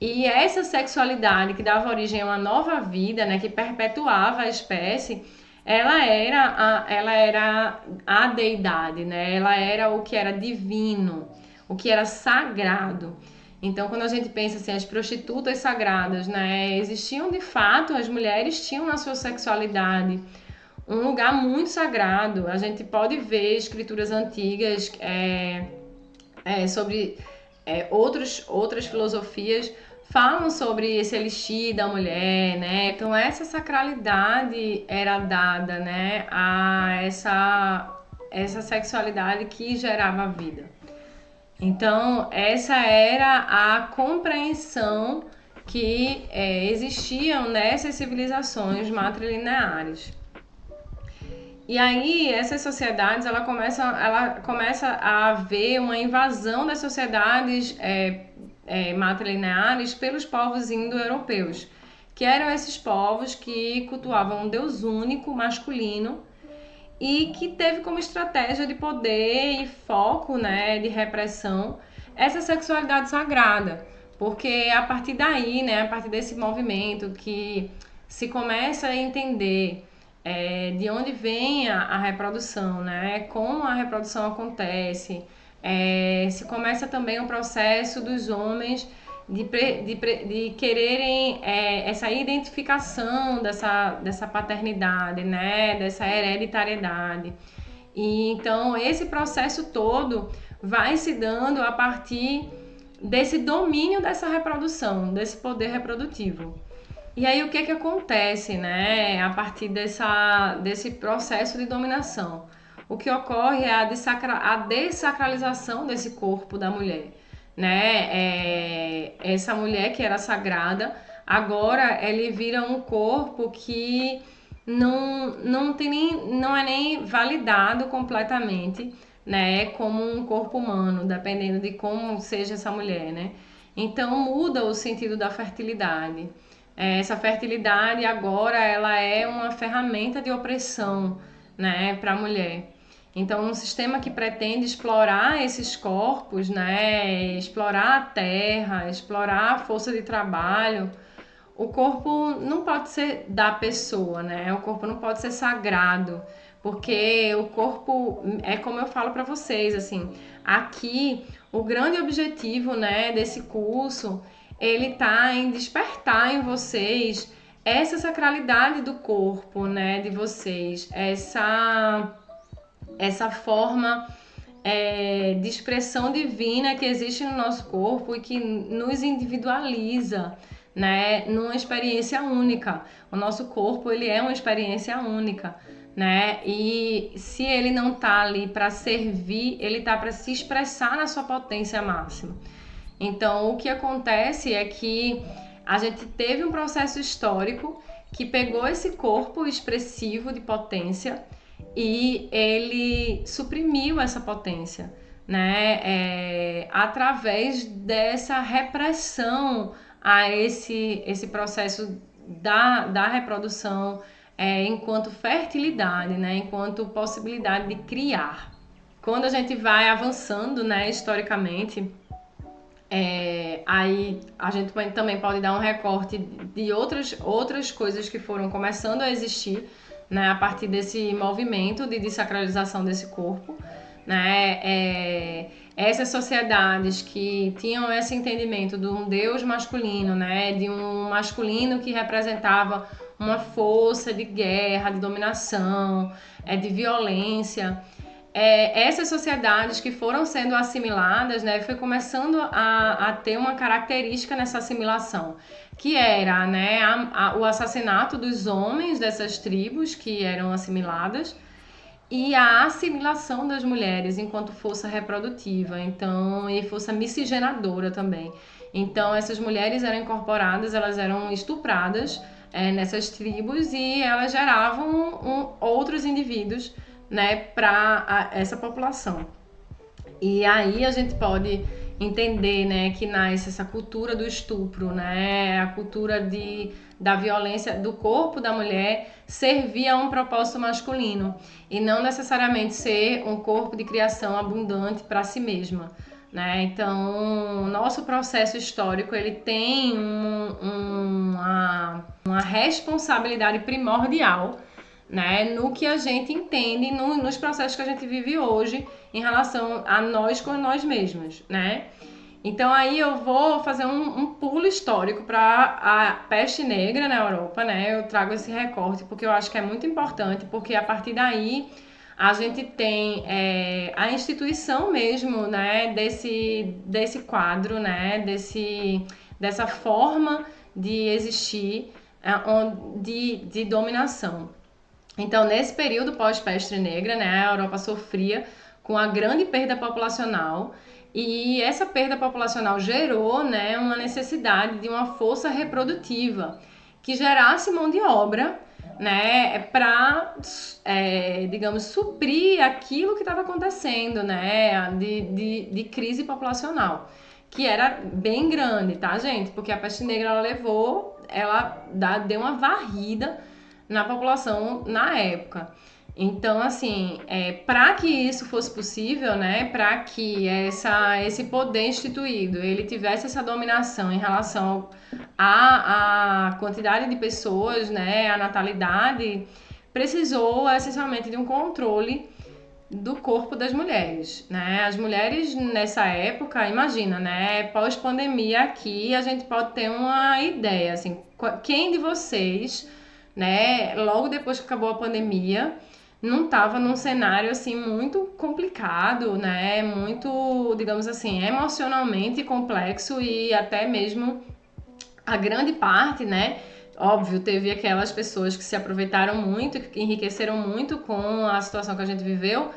E essa sexualidade que dava origem a uma nova vida, né, que perpetuava a espécie, ela era a deidade, né? Ela era o que era divino, o que era sagrado. Então, quando a gente pensa assim, as prostitutas sagradas, né, existiam de fato, as mulheres tinham na sua sexualidade um lugar muito sagrado. A gente pode ver escrituras antigas sobre outras filosofias falam sobre esse elixir da mulher, né? Então, essa sacralidade era dada, né, a essa sexualidade que gerava a vida. Então, essa era a compreensão que existiam nessas civilizações matrilineares. E aí, essas sociedades, ela começa a haver uma invasão das sociedades matrilineares pelos povos indo-europeus, que eram esses povos que cultuavam um Deus único, masculino, e que teve como estratégia de poder e foco, né, de repressão, essa sexualidade sagrada. Porque a partir daí, né, a partir desse movimento que se começa a entender de onde vem a reprodução, né, como a reprodução acontece, se começa também o processo dos homens de quererem essa identificação dessa paternidade, né? Dessa hereditariedade. E então esse processo todo vai se dando a partir desse domínio dessa reprodução, desse poder reprodutivo. E aí o que acontece, né, a partir desse processo de dominação? O que ocorre é a dessacralização desse corpo da mulher, né? Essa mulher que era sagrada, agora ele vira um corpo que não é nem validado completamente, né, como um corpo humano, dependendo de como seja essa mulher, né? Então muda o sentido da fertilidade. Essa fertilidade agora ela é uma ferramenta de opressão, né, para a mulher. Então, um sistema que pretende explorar esses corpos, né, explorar a terra, explorar a força de trabalho, o corpo não pode ser da pessoa, né? O corpo não pode ser sagrado, porque o corpo é como eu falo para vocês, assim, aqui o grande objetivo, né, desse curso, ele tá em despertar em vocês essa sacralidade do corpo, né, de vocês, essa forma de expressão divina que existe no nosso corpo e que nos individualiza, né, numa experiência única. O nosso corpo, ele é uma experiência única, né? E se ele não tá ali para servir, ele tá para se expressar na sua potência máxima. Então, o que acontece é que a gente teve um processo histórico que pegou esse corpo expressivo de potência e ele suprimiu essa potência, né? Através dessa repressão a esse processo da reprodução enquanto fertilidade, né? Enquanto possibilidade de criar. Quando a gente vai avançando, né, historicamente, aí a gente também pode dar um recorte de outras coisas que foram começando a existir, né, a partir desse movimento de desacralização desse corpo, né, essas sociedades que tinham esse entendimento de um deus masculino, né, de um masculino que representava uma força de guerra, de dominação, de violência. Essas sociedades que foram sendo assimiladas, né, foi começando a ter uma característica nessa assimilação, que era, né, o assassinato dos homens dessas tribos que eram assimiladas e a assimilação das mulheres enquanto força reprodutiva, então, e força miscigenadora também. Então, essas mulheres eram incorporadas, elas eram estupradas nessas tribos e elas geravam outros indivíduos, né, para essa população. E aí a gente pode entender, né, que nasce essa cultura do estupro, né, a cultura da violência do corpo da mulher servir a um propósito masculino e não necessariamente ser um corpo de criação abundante para si mesma, né? Então, nosso processo histórico ele tem uma responsabilidade primordial, né, no que a gente entende, nos processos que a gente vive hoje em relação a nós com nós mesmos, né? Então aí eu vou fazer um pulo histórico para a peste negra na Europa, né? Eu trago esse recorte porque eu acho que é muito importante, porque a partir daí a gente tem a instituição mesmo, né, desse quadro, né, dessa forma de existir de dominação. Então, nesse período pós-peste negra, né, a Europa sofria com a grande perda populacional e essa perda populacional gerou, né, uma necessidade de uma força reprodutiva que gerasse mão de obra, né, para, digamos, suprir aquilo que estava acontecendo, né, de crise populacional, que era bem grande, tá, gente? Porque a peste negra ela deu uma varrida na população na época. Então, assim, para que isso fosse possível, né, para que esse poder instituído ele tivesse essa dominação em relação à quantidade de pessoas, né, a natalidade, precisou essencialmente de um controle do corpo das mulheres, né? As mulheres nessa época, imagina, né, pós-pandemia aqui, a gente pode ter uma ideia, assim, quem de vocês, né, logo depois que acabou a pandemia, não estava num cenário assim muito complicado, né? Muito, digamos assim, emocionalmente complexo e até mesmo a grande parte, né? Óbvio, teve aquelas pessoas que se aproveitaram muito, que enriqueceram muito com a situação que a gente viveu,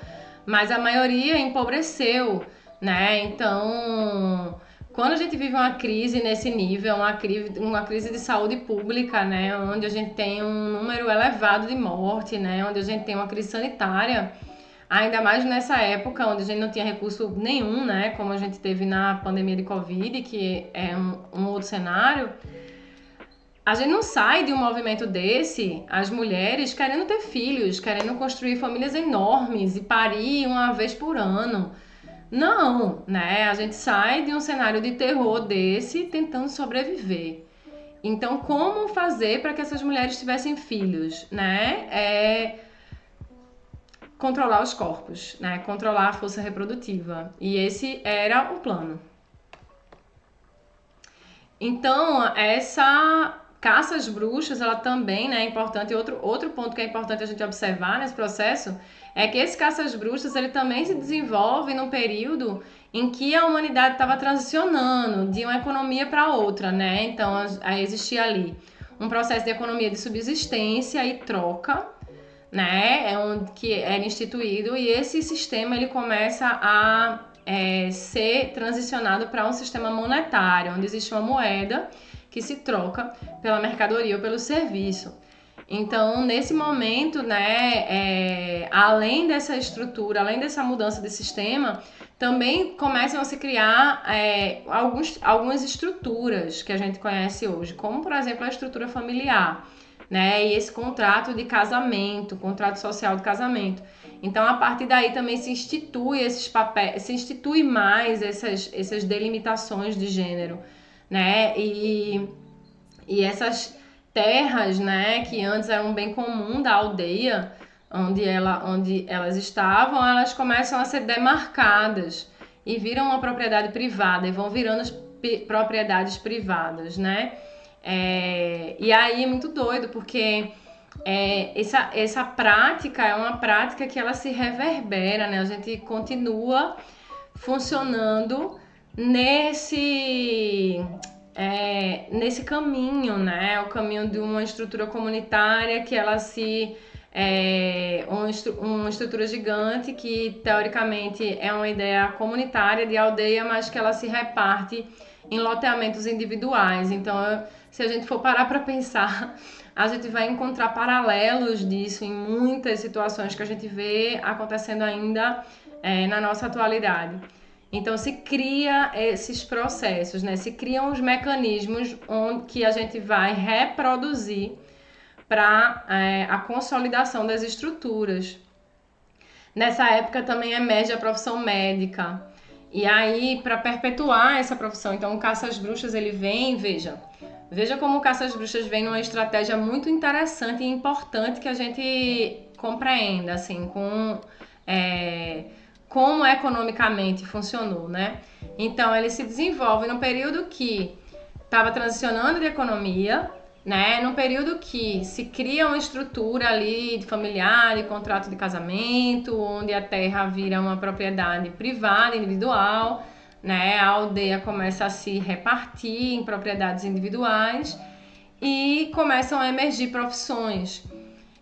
mas a maioria empobreceu, né? Então, quando a gente vive uma crise nesse nível, uma crise de saúde pública, né? Onde a gente tem um número elevado de morte, né? Onde a gente tem uma crise sanitária, ainda mais nessa época onde a gente não tinha recurso nenhum, né? Como a gente teve na pandemia de Covid, que é um outro cenário. A gente não sai de um movimento desse, as mulheres querendo ter filhos, querendo construir famílias enormes e parir uma vez por ano. Não, né? A gente sai de um cenário de terror desse tentando sobreviver. Então, como fazer para que essas mulheres tivessem filhos, né? Controlar os corpos, né? Controlar a força reprodutiva. E esse era o plano. Então, essa caça às bruxas, ela também, né, é importante. Outro ponto que é importante a gente observar nesse processo é que esse caça às bruxas, ele também se desenvolve num período em que a humanidade estava transicionando de uma economia para outra, né? Então, existia ali um processo de economia de subsistência e troca, né? Que era instituído, e esse sistema ele começa a ser transicionado para um sistema monetário, onde existe uma moeda que se troca pela mercadoria ou pelo serviço. Então, nesse momento, né, além dessa estrutura, além dessa mudança de sistema, também começam a se criar algumas estruturas que a gente conhece hoje, como, por exemplo, a estrutura familiar, né, e esse contrato de casamento, contrato social de casamento. Então, a partir daí também se institui esses papéis, se institui mais essas delimitações de gênero, né? E essas terras, né, que antes eram um bem comum da aldeia, onde elas estavam, elas começam a ser demarcadas e viram uma propriedade privada e vão virando propriedades privadas, né? E aí é muito doido, porque essa prática é uma prática que ela se reverbera, né? A gente continua funcionando nesse caminho, né? O caminho de uma estrutura comunitária que ela uma estrutura gigante que teoricamente é uma ideia comunitária de aldeia, mas que ela se reparte em loteamentos individuais. Então, se a gente for parar para pensar, a gente vai encontrar paralelos disso em muitas situações que a gente vê acontecendo ainda na nossa atualidade. Então, se cria esses processos, né? Se criam os mecanismos que a gente vai reproduzir para a consolidação das estruturas. Nessa época também emerge a profissão médica. E aí, para perpetuar essa profissão, então o caça às bruxas, ele vem, veja como o caça às bruxas vem numa estratégia muito interessante e importante que a gente compreenda, assim, como economicamente funcionou, né? Então, ele se desenvolve no período que estava transicionando de economia, né? No período que se cria uma estrutura ali de familiar, de contrato de casamento, onde a terra vira uma propriedade privada, individual, né? A aldeia começa a se repartir em propriedades individuais e começam a emergir profissões.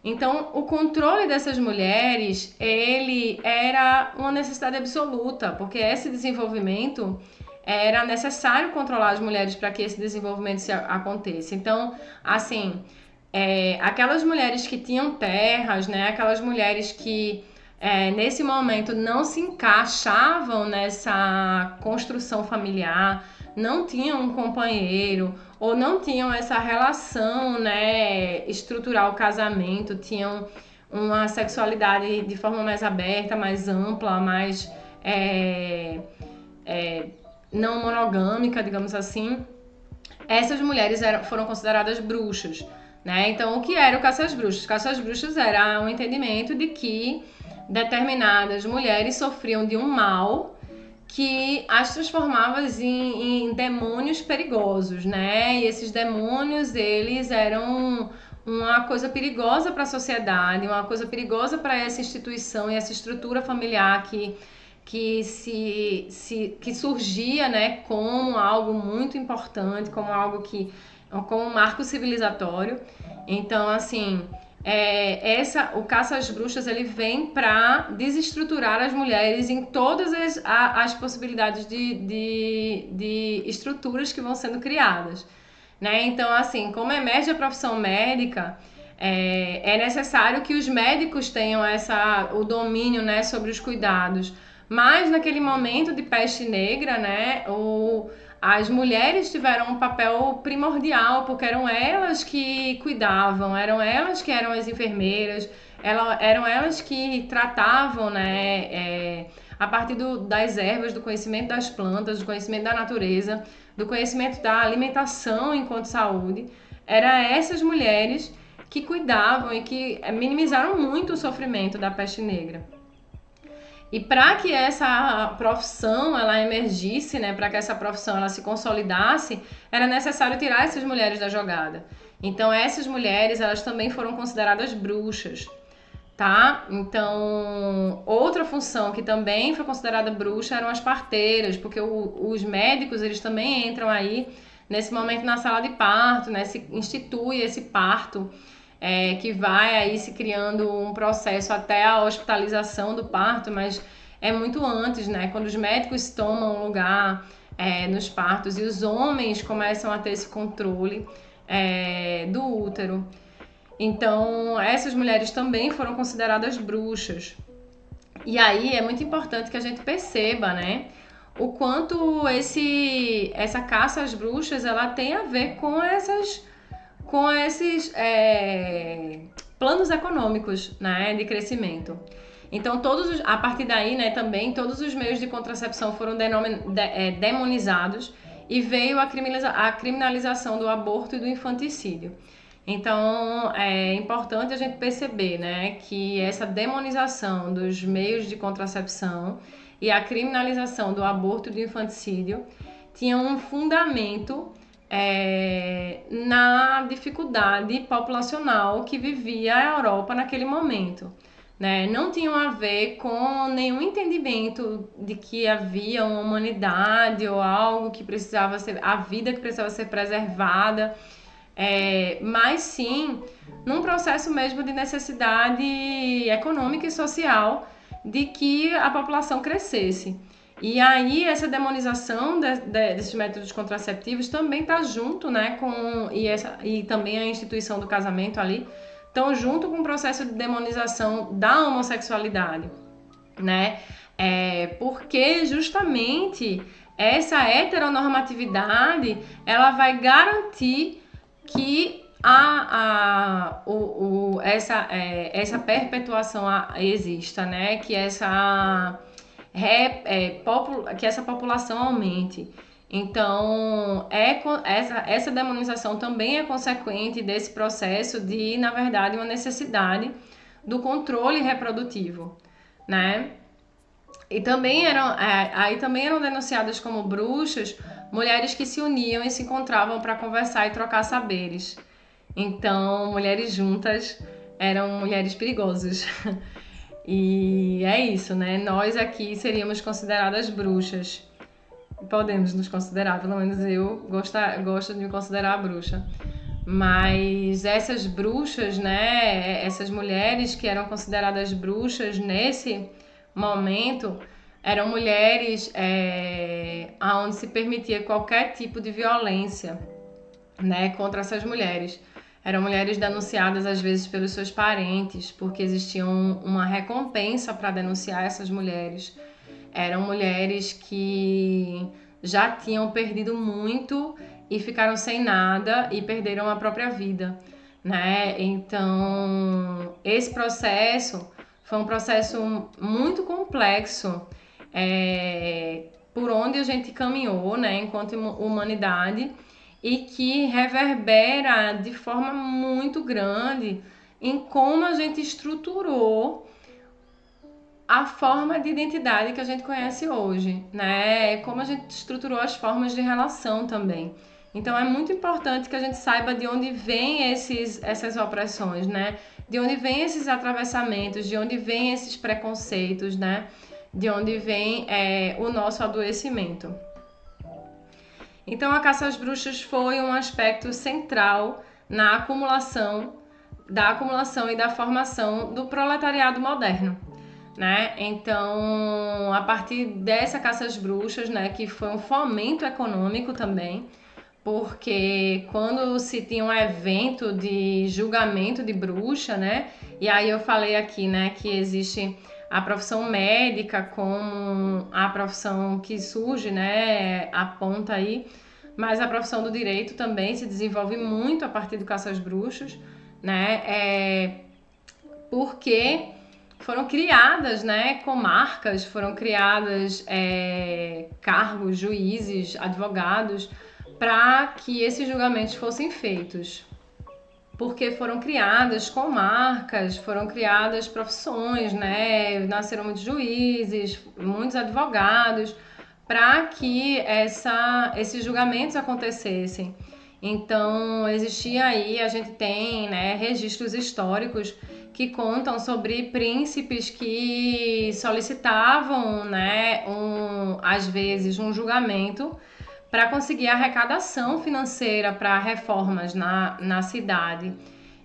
Então, o controle dessas mulheres, ele era uma necessidade absoluta, porque esse desenvolvimento era necessário controlar as mulheres para que esse desenvolvimento aconteça. Então, assim, aquelas mulheres que tinham terras, né, aquelas mulheres que nesse momento não se encaixavam nessa construção familiar, não tinham um companheiro ou não tinham essa relação, né, estrutural casamento, tinham uma sexualidade de forma mais aberta, mais ampla, mais não monogâmica, digamos assim. Essas mulheres foram consideradas bruxas, né? Então, o que era o caça às bruxas? O caça às bruxas era um entendimento de que determinadas mulheres sofriam de um mal que as transformava em demônios perigosos, né? E esses demônios, eles eram uma coisa perigosa para a sociedade, uma coisa perigosa para essa instituição e essa estrutura familiar que surgia, né, como algo muito importante, como algo como um marco civilizatório. Então, assim, o caça às bruxas ele vem para desestruturar as mulheres em todas as possibilidades de estruturas que vão sendo criadas, né? Então, assim, como emerge a profissão médica, é necessário que os médicos tenham o domínio, né, sobre os cuidados. Mas naquele momento de peste negra, né, as mulheres tiveram um papel primordial, porque eram elas que cuidavam, eram elas que eram as enfermeiras, eram elas que tratavam, né, a partir das ervas, do conhecimento das plantas, do conhecimento da natureza, do conhecimento da alimentação enquanto saúde. Eram essas mulheres que cuidavam e que minimizaram muito o sofrimento da peste negra. E para que essa profissão ela emergisse, né, para que essa profissão ela se consolidasse, era necessário tirar essas mulheres da jogada. Então essas mulheres elas também foram consideradas bruxas, tá? Então outra função que também foi considerada bruxa eram as parteiras, porque os médicos eles também entram aí nesse momento na sala de parto, né? Se institui esse parto. Que vai aí se criando um processo até a hospitalização do parto, mas é muito antes, né? Quando os médicos tomam lugar nos partos e os homens começam a ter esse controle do útero. Então, essas mulheres também foram consideradas bruxas. E aí é muito importante que a gente perceba, né? O quanto essa caça às bruxas ela tem a ver com esses planos econômicos, né, de crescimento. Então, a partir daí, né, também, todos os meios de contracepção foram demonizados e veio a criminalização do aborto e do infanticídio. Então, é importante a gente perceber, né, que essa demonização dos meios de contracepção e a criminalização do aborto e do infanticídio tinham um fundamento na dificuldade populacional que vivia a Europa naquele momento, né? Não tinham a ver com nenhum entendimento de que havia uma humanidade ou algo que precisava ser, a vida que precisava ser preservada, mas sim num processo mesmo de necessidade econômica e social de que a população crescesse. E aí essa demonização desses métodos contraceptivos também está junto, né, e também a instituição do casamento ali, estão junto com o processo de demonização da homossexualidade, né? Porque justamente essa heteronormatividade ela vai garantir que essa perpetuação exista, né? Que que essa população aumente. Então, essa demonização também é consequente desse processo de, na verdade, uma necessidade do controle reprodutivo, né? E também aí também eram denunciadas como bruxas mulheres que se uniam e se encontravam para conversar e trocar saberes. Então, mulheres juntas eram mulheres perigosas. E é isso, né? Nós aqui seríamos consideradas bruxas. Podemos nos considerar, pelo menos eu gosto de me considerar bruxa. Mas essas bruxas, né? Essas mulheres que eram consideradas bruxas nesse momento eram mulheres onde se permitia qualquer tipo de violência, né, contra essas mulheres. Eram mulheres denunciadas às vezes pelos seus parentes, porque existia uma recompensa para denunciar essas mulheres. Eram mulheres que já tinham perdido muito e ficaram sem nada e perderam a própria vida, né? Então, esse processo foi um processo muito complexo, por onde a gente caminhou, né, enquanto humanidade, e que reverbera de forma muito grande em como a gente estruturou a forma de identidade que a gente conhece hoje, né? Como a gente estruturou as formas de relação também. Então é muito importante que a gente saiba de onde vêm essas opressões, né? De onde vêm esses atravessamentos, de onde vêm esses preconceitos, né? De onde vem o nosso adoecimento. Então a caça às bruxas foi um aspecto central na acumulação e da formação do proletariado moderno, né? Então, a partir dessa caça às bruxas, né, que foi um fomento econômico também, porque quando se tinha um evento de julgamento de bruxa, né? E aí eu falei aqui, né, que existe a profissão médica como a profissão que surge, né, aponta aí, mas a profissão do direito também se desenvolve muito a partir do caça às bruxas, né? Porque foram criadas, né, comarcas, foram criadas cargos, juízes, advogados, para que esses julgamentos fossem feitos. Porque foram criadas comarcas, foram criadas profissões, né? Nasceram muitos juízes, muitos advogados, para que esses julgamentos acontecessem. Então, existia aí, a gente tem, né, registros históricos que contam sobre príncipes que solicitavam, né, às vezes, um julgamento para conseguir arrecadação financeira para reformas na cidade.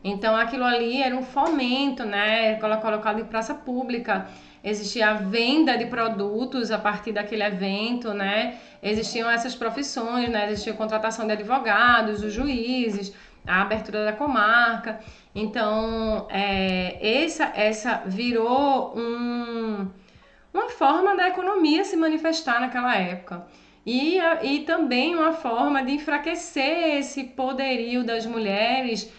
Então aquilo ali era um fomento, né, colocado em praça pública. Existia a venda de produtos a partir daquele evento, né? Existiam essas profissões, né? Existia a contratação de advogados, os juízes, a abertura da comarca. Então, essa virou uma forma da economia se manifestar naquela época. E também uma forma de enfraquecer esse poderio das mulheres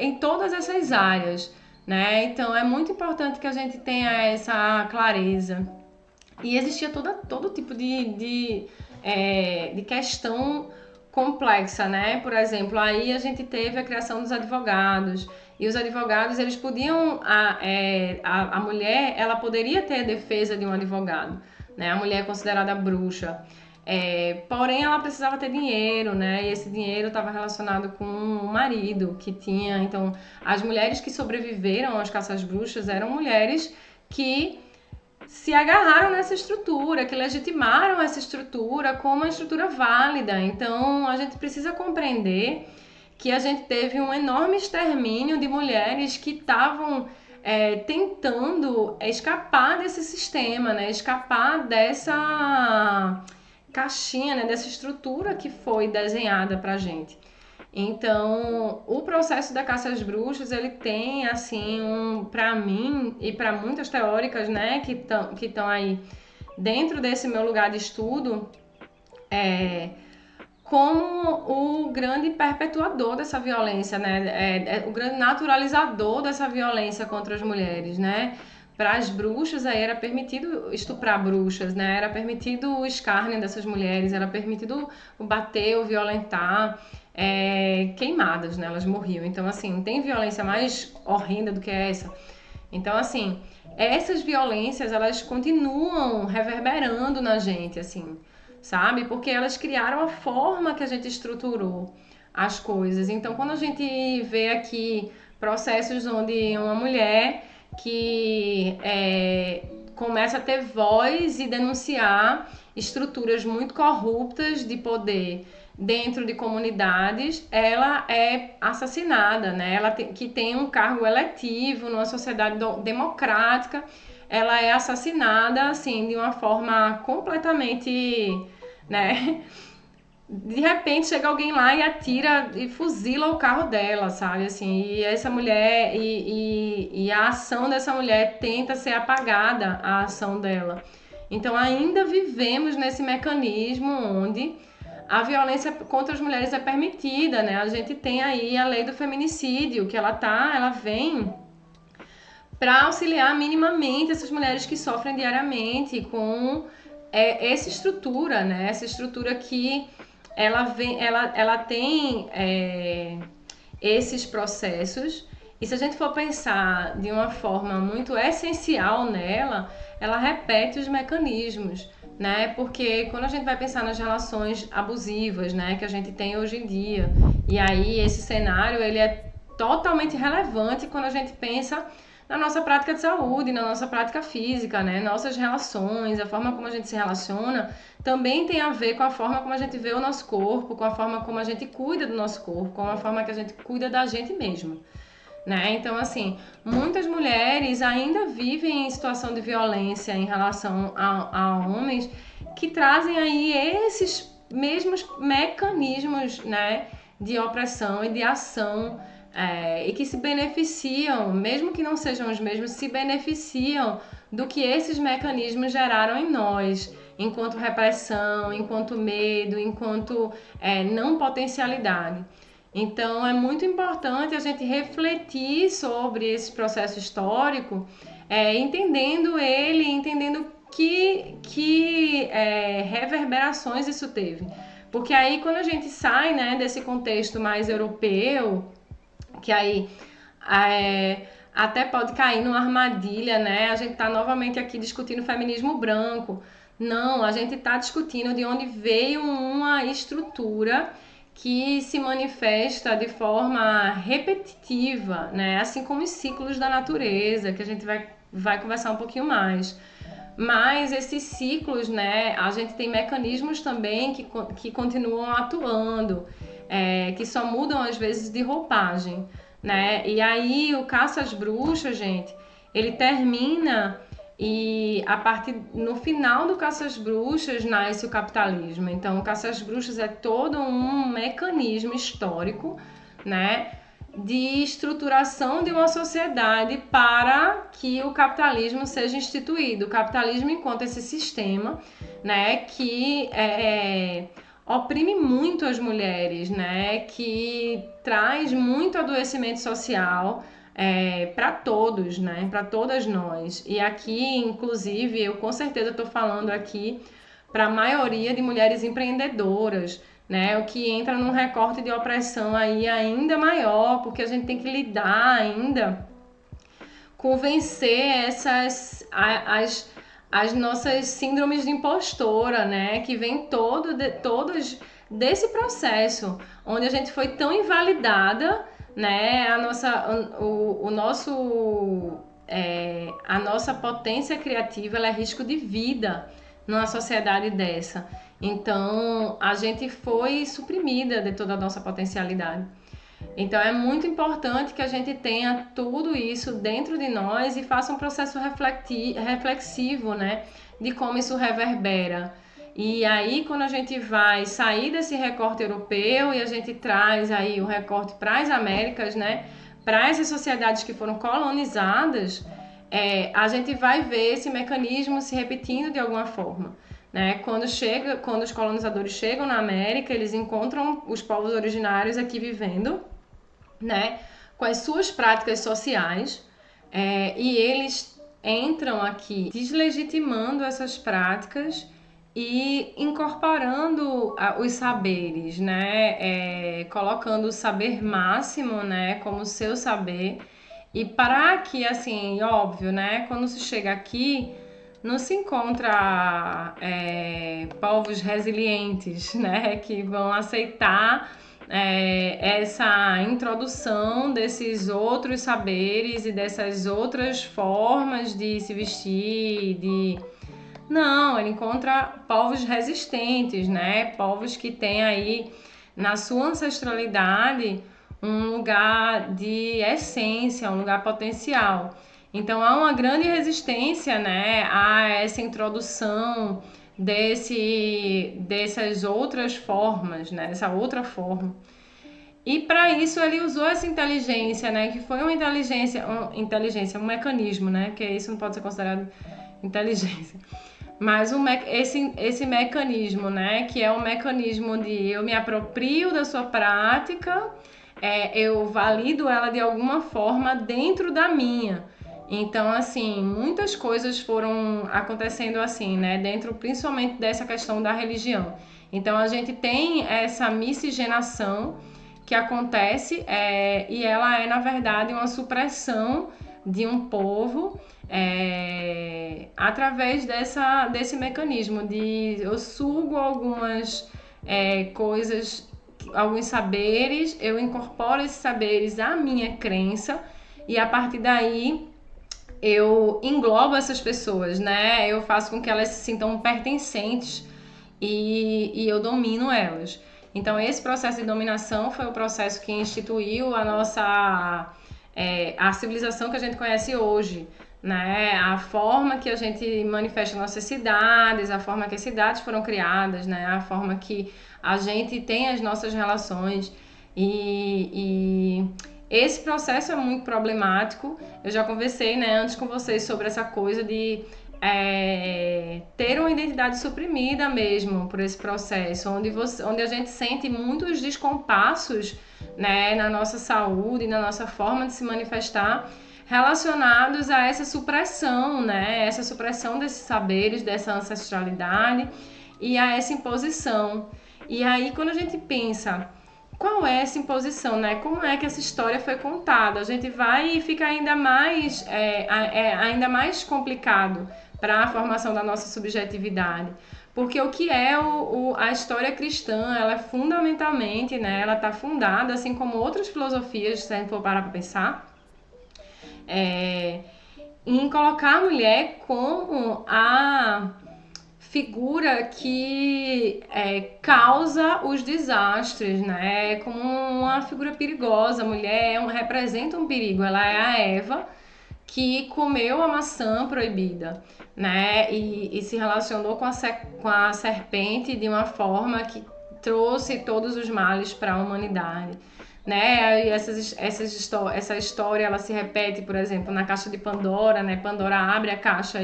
em todas essas áreas, né? Então é muito importante que a gente tenha essa clareza. E existia todo tipo de questão complexa, né? Por exemplo, aí a gente teve a criação dos advogados. E os advogados, eles podiam... A mulher, ela poderia ter a defesa de um advogado, né? A mulher é considerada bruxa. Porém, ela precisava ter dinheiro, né? E esse dinheiro estava relacionado com o marido que tinha. Então, as mulheres que sobreviveram às caças bruxas eram mulheres que se agarraram nessa estrutura, que legitimaram essa estrutura como uma estrutura válida. Então, a gente precisa compreender que a gente teve um enorme extermínio de mulheres que estavam tentando escapar desse sistema, né? Escapar dessa caixinha, né? Dessa estrutura que foi desenhada pra gente. Então, o processo da caça às bruxas, ele tem, assim, para mim e para muitas teóricas, né, que estão aí dentro desse meu lugar de estudo, como o grande perpetuador dessa violência, né, o grande naturalizador dessa violência contra as mulheres, né. Para as bruxas, aí era permitido estuprar bruxas, né, era permitido o escárnio dessas mulheres, era permitido o bater, o violentar, queimadas, né? Elas morriam. Então, assim, não tem violência mais horrenda do que essa. Então, assim, essas violências, elas continuam reverberando na gente, assim, sabe? Porque elas criaram a forma que a gente estruturou as coisas. Então, quando a gente vê aqui processos onde uma mulher que começa a ter voz e denunciar estruturas muito corruptas de poder dentro de comunidades, ela é assassinada, né? Ela que tem um cargo eletivo numa sociedade democrática, ela é assassinada, assim, de uma forma completamente, né? De repente chega alguém lá e atira e fuzila o carro dela, sabe? Assim, e essa mulher, e a ação dessa mulher tenta ser apagada, a ação dela. Então ainda vivemos nesse mecanismo onde a violência contra as mulheres é permitida, né? A gente tem aí a lei do feminicídio, que ela vem para auxiliar minimamente essas mulheres que sofrem diariamente com essa estrutura, né? Essa estrutura que ela tem esses processos, e se a gente for pensar de uma forma muito essencial nela, ela repete os mecanismos, né? Porque quando a gente vai pensar nas relações abusivas, né, que a gente tem hoje em dia, e aí esse cenário ele é totalmente relevante quando a gente pensa na nossa prática de saúde, na nossa prática física, né? Nossas relações, a forma como a gente se relaciona, também tem a ver com a forma como a gente vê o nosso corpo, com a forma como a gente cuida do nosso corpo, com a forma que a gente cuida da gente mesmo, né? Então, assim, muitas mulheres ainda vivem em situação de violência em relação a homens que trazem aí esses mesmos mecanismos, né, de opressão e de ação, e que se beneficiam, mesmo que não sejam os mesmos, se beneficiam do que esses mecanismos geraram em nós, enquanto repressão, enquanto medo, enquanto não potencialidade. Então, é muito importante a gente refletir sobre esse processo histórico, entendendo ele, entendendo que reverberações isso teve. Porque aí, quando a gente sai, né, desse contexto mais europeu, que aí até pode cair numa armadilha, né? A gente está novamente aqui discutindo feminismo branco. Não, a gente está discutindo de onde veio uma estrutura que se manifesta de forma repetitiva, né? Assim como os ciclos da natureza, que a gente vai conversar um pouquinho mais. Mas esses ciclos, né, a gente tem mecanismos também que continuam atuando, que só mudam às vezes de roupagem, né? E aí o Caça às Bruxas, gente, ele termina e no final do Caça às Bruxas nasce o capitalismo. Então o Caça às Bruxas é todo um mecanismo histórico, né, de estruturação de uma sociedade para que o capitalismo seja instituído. O capitalismo enquanto esse sistema, né, que oprime muito as mulheres, né, que traz muito adoecimento social para todos, né, para todas nós. E aqui, inclusive, eu com certeza estou falando aqui para a maioria de mulheres empreendedoras, né? O que entra num recorte de opressão aí ainda maior, porque a gente tem que lidar ainda com vencer as nossas síndromes de impostora, né? Que vem todas desse processo, onde a gente foi tão invalidada, né? A nossa potência criativa, ela é risco de vida numa sociedade dessa. Então, a gente foi suprimida de toda a nossa potencialidade. Então, é muito importante que a gente tenha tudo isso dentro de nós e faça um processo reflexivo, né, de como isso reverbera. E aí, quando a gente vai sair desse recorte europeu e a gente traz aí o recorte para as Américas, né, para essas sociedades que foram colonizadas, a gente vai ver esse mecanismo se repetindo de alguma forma. Né? Quando os colonizadores chegam na América, eles encontram os povos originários aqui vivendo, né, com as suas práticas sociais, e eles entram aqui deslegitimando essas práticas e incorporando os saberes, né, colocando o saber máximo, né, como seu saber, e para que, assim, óbvio, né, quando se chega aqui, não se encontra povos resilientes, né, que vão aceitar essa introdução desses outros saberes e dessas outras formas de se vestir, Não, ele encontra povos resistentes, né, povos que têm aí na sua ancestralidade um lugar de essência, um lugar potencial. Então há uma grande resistência, né, a essa introdução dessas outras formas, né, essa outra forma. E para isso ele usou essa inteligência, né, que foi uma inteligência, um mecanismo, né, porque isso não pode ser considerado inteligência. Mas esse mecanismo, né, que é o mecanismo de eu me aproprio da sua prática, eu valido ela de alguma forma dentro da minha. Então, assim, muitas coisas foram acontecendo assim, né? Dentro principalmente dessa questão da religião. Então, a gente tem essa miscigenação que acontece e ela é, na verdade, uma supressão de um povo através desse mecanismo de eu sugo algumas coisas, alguns saberes, eu incorporo esses saberes à minha crença e a partir daí eu englobo essas pessoas, né? Eu faço com que elas se sintam pertencentes e eu domino elas. Então, esse processo de dominação foi o processo que instituiu a civilização que a gente conhece hoje, né? A forma que a gente manifesta nossas cidades, a forma que as cidades foram criadas, né? A forma que a gente tem as nossas relações e esse processo é muito problemático. Eu já conversei, né, antes com vocês sobre essa coisa de ter uma identidade suprimida mesmo por esse processo, onde a gente sente muitos descompassos, né, na nossa saúde, na nossa forma de se manifestar, relacionados a essa supressão, né, essa supressão desses saberes, dessa ancestralidade e a essa imposição. E aí, quando a gente pensa qual é essa imposição, né? Como é que essa história foi contada? A gente vai e fica ainda mais complicado para a formação da nossa subjetividade. Porque o que é a história cristã, ela é fundamentalmente, né? Ela está fundada, assim como outras filosofias, se a gente for parar para pensar, em colocar a mulher como a figura que causa os desastres, né? Como uma figura perigosa. A mulher representa um perigo. Ela é a Eva que comeu a maçã proibida, né? E se relacionou com a serpente de uma forma que trouxe todos os males para a humanidade. Né? Essa história ela se repete, por exemplo, na caixa de Pandora, né? Pandora abre a caixa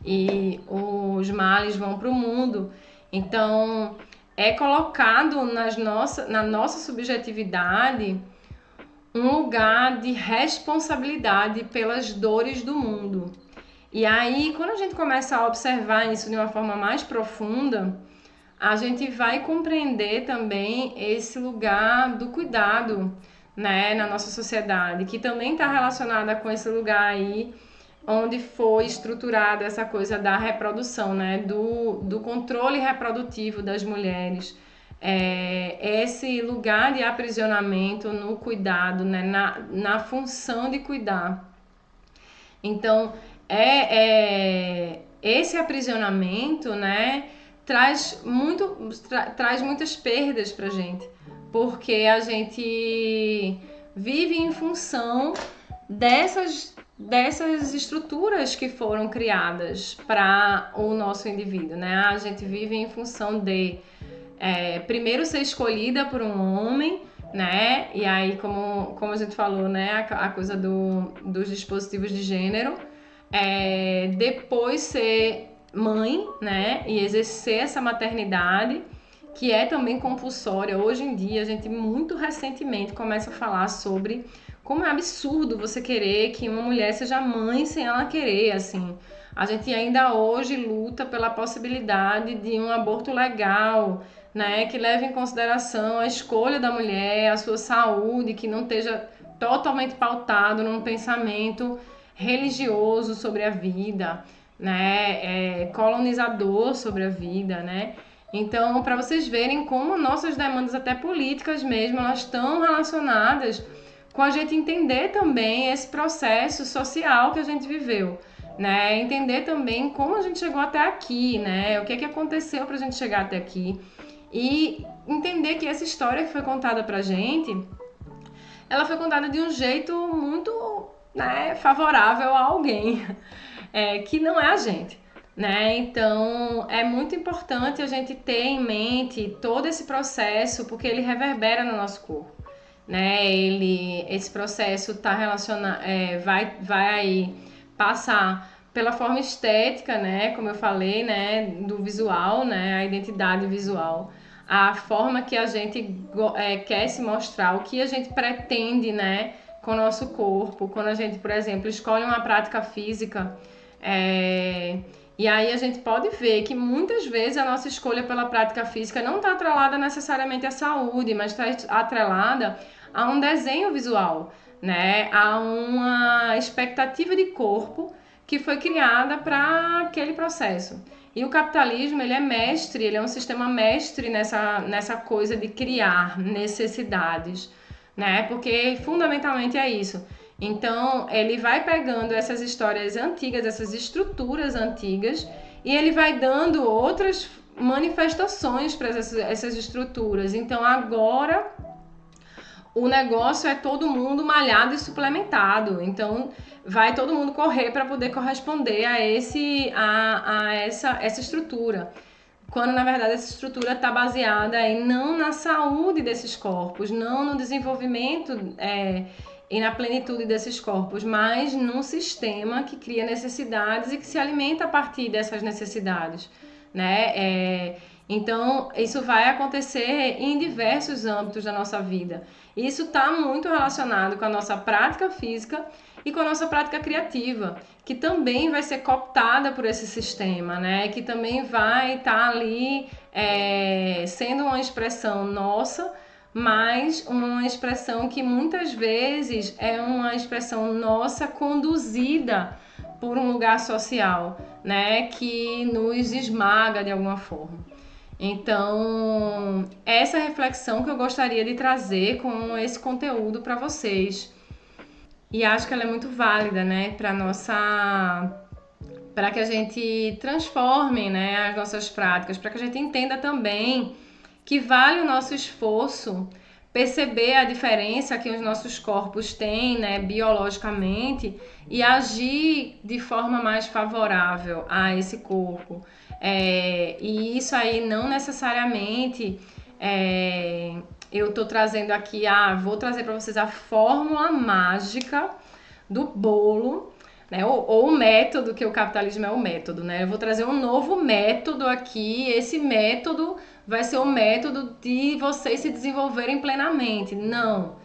e os males vão para o mundo. Então, é colocado na nossa subjetividade um lugar de responsabilidade pelas dores do mundo. E aí, quando a gente começa a observar isso de uma forma mais profunda, a gente vai compreender também esse lugar do cuidado, né, na nossa sociedade, que também está relacionada com esse lugar aí onde foi estruturada essa coisa da reprodução, né, do controle reprodutivo das mulheres. Esse lugar de aprisionamento no cuidado, né, na função de cuidar. Então, esse aprisionamento, né, traz muitas perdas pra gente, porque a gente vive em função dessas estruturas que foram criadas para o nosso indivíduo, né? A gente vive em função de primeiro ser escolhida por um homem, né? E aí, como a gente falou, né, a coisa dos dispositivos de gênero, depois ser mãe, né, e exercer essa maternidade, que é também compulsória. Hoje em dia, a gente muito recentemente começa a falar sobre como é absurdo você querer que uma mulher seja mãe sem ela querer, assim. A gente ainda hoje luta pela possibilidade de um aborto legal, né, que leve em consideração a escolha da mulher, a sua saúde, que não esteja totalmente pautado num pensamento religioso sobre a vida, né, colonizador sobre a vida, né? Então, para vocês verem como nossas demandas, até políticas mesmo, elas estão relacionadas com a gente entender também esse processo social que a gente viveu, né? Entender também como a gente chegou até aqui, né? O que aconteceu para a gente chegar até aqui e entender que essa história que foi contada pra gente, ela foi contada de um jeito muito, né, favorável a alguém, que não é a gente, né? Então, é muito importante a gente ter em mente todo esse processo, porque ele reverbera no nosso corpo, né? Esse processo está relacionado, vai passar pela forma estética, né? Como eu falei, né? Do visual, né? A identidade visual, a forma que a gente quer se mostrar, o que a gente pretende, né, com o nosso corpo. Quando a gente, por exemplo, escolhe uma prática física, e aí a gente pode ver que muitas vezes a nossa escolha pela prática física não está atrelada necessariamente à saúde, mas está atrelada a um desenho visual, né? Há uma expectativa de corpo que foi criada para aquele processo. E o capitalismo, ele é mestre, ele é um sistema mestre nessa coisa de criar necessidades, né? Porque fundamentalmente é isso. Então, ele vai pegando essas histórias antigas, essas estruturas antigas, e ele vai dando outras manifestações para essas estruturas. Então, agora o negócio é todo mundo malhado e suplementado. Então, vai todo mundo correr para poder corresponder a essa estrutura. Quando, na verdade, essa estrutura está baseada não na saúde desses corpos, não no desenvolvimento e na plenitude desses corpos, mas num sistema que cria necessidades e que se alimenta a partir dessas necessidades, né? Então, isso vai acontecer em diversos âmbitos da nossa vida. Isso está muito relacionado com a nossa prática física e com a nossa prática criativa, que também vai ser cooptada por esse sistema, né? Que também vai estar ali sendo uma expressão nossa, mas uma expressão que muitas vezes é uma expressão nossa conduzida por um lugar social, né? Que nos esmaga de alguma forma. Então, essa reflexão que eu gostaria de trazer com esse conteúdo para vocês. E acho que ela é muito válida, né, para que a gente transforme, né, as nossas práticas, para que a gente entenda também que vale o nosso esforço perceber a diferença que os nossos corpos têm, né, biologicamente, e agir de forma mais favorável a esse corpo. E isso aí não necessariamente eu estou trazendo aqui, vou trazer para vocês a fórmula mágica do bolo, né? Ou o método, que o capitalismo é o método, né? Eu vou trazer um novo método aqui, esse método vai ser o método de vocês se desenvolverem plenamente. Não.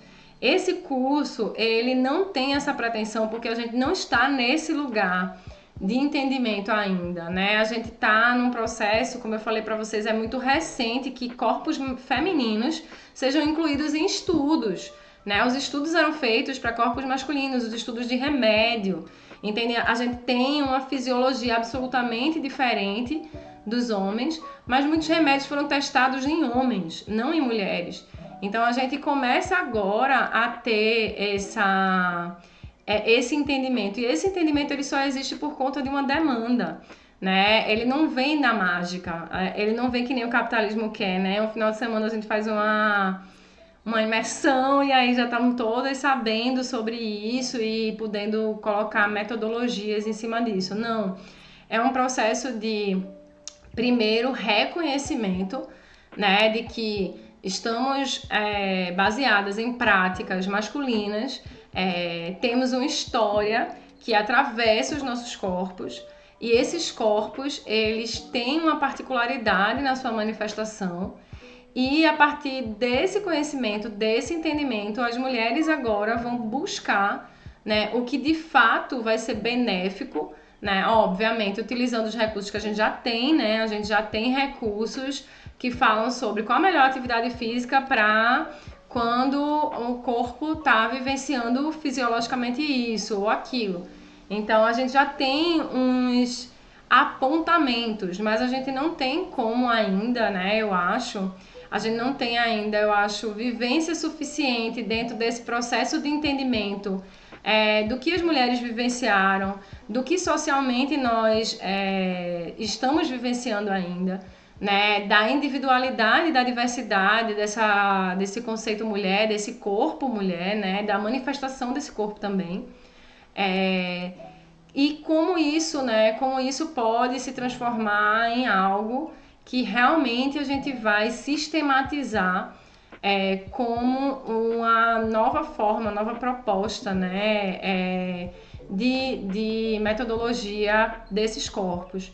Esse curso, ele não tem essa pretensão, porque a gente não está nesse lugar de entendimento ainda, né? A gente tá num processo, como eu falei para vocês, é muito recente que corpos femininos sejam incluídos em estudos, né? Os estudos eram feitos para corpos masculinos, os estudos de remédio, entende? A gente tem uma fisiologia absolutamente diferente dos homens, mas muitos remédios foram testados em homens, não em mulheres. Então a gente começa agora a ter esse entendimento. E esse entendimento ele só existe por conta de uma demanda, né? Ele não vem da mágica, ele não vem que nem o capitalismo quer, né? Um final de semana a gente faz uma imersão e aí já estamos todas sabendo sobre isso e podendo colocar metodologias em cima disso. Não, é um processo de, primeiro, reconhecimento, né? De que estamos baseadas em práticas masculinas, temos uma história que atravessa os nossos corpos e esses corpos eles têm uma particularidade na sua manifestação e a partir desse conhecimento, desse entendimento, as mulheres agora vão buscar, né, o que de fato vai ser benéfico, né, obviamente utilizando os recursos que a gente já tem, né, a gente já tem recursos que falam sobre qual a melhor atividade física para quando o corpo está vivenciando fisiologicamente isso ou aquilo. Então a gente já tem uns apontamentos, mas a gente não tem como ainda, né, a gente não tem ainda, vivência suficiente dentro desse processo de entendimento do que as mulheres vivenciaram, do que socialmente nós estamos vivenciando ainda, né, da individualidade, da diversidade, desse conceito mulher, desse corpo mulher, né, da manifestação desse corpo também. E como isso pode se transformar em algo que realmente a gente vai sistematizar como uma nova forma, nova proposta, né, de metodologia desses corpos.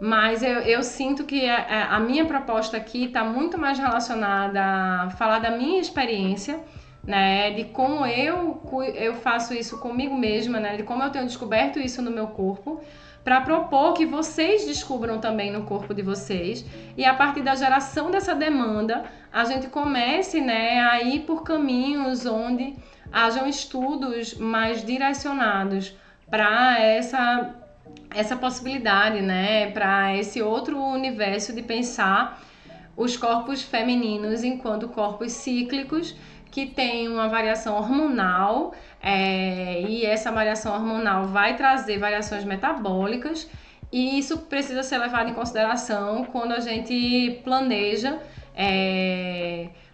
Mas eu sinto que a minha proposta aqui está muito mais relacionada a falar da minha experiência, né, de como eu faço isso comigo mesma, né, de como eu tenho descoberto isso no meu corpo, para propor que vocês descubram também no corpo de vocês e a partir da geração dessa demanda a gente comece, né, a ir por caminhos onde hajam estudos mais direcionados para essa possibilidade, né? Para esse outro universo de pensar os corpos femininos enquanto corpos cíclicos que têm uma variação hormonal, e essa variação hormonal vai trazer variações metabólicas, e isso precisa ser levado em consideração quando a gente planeja,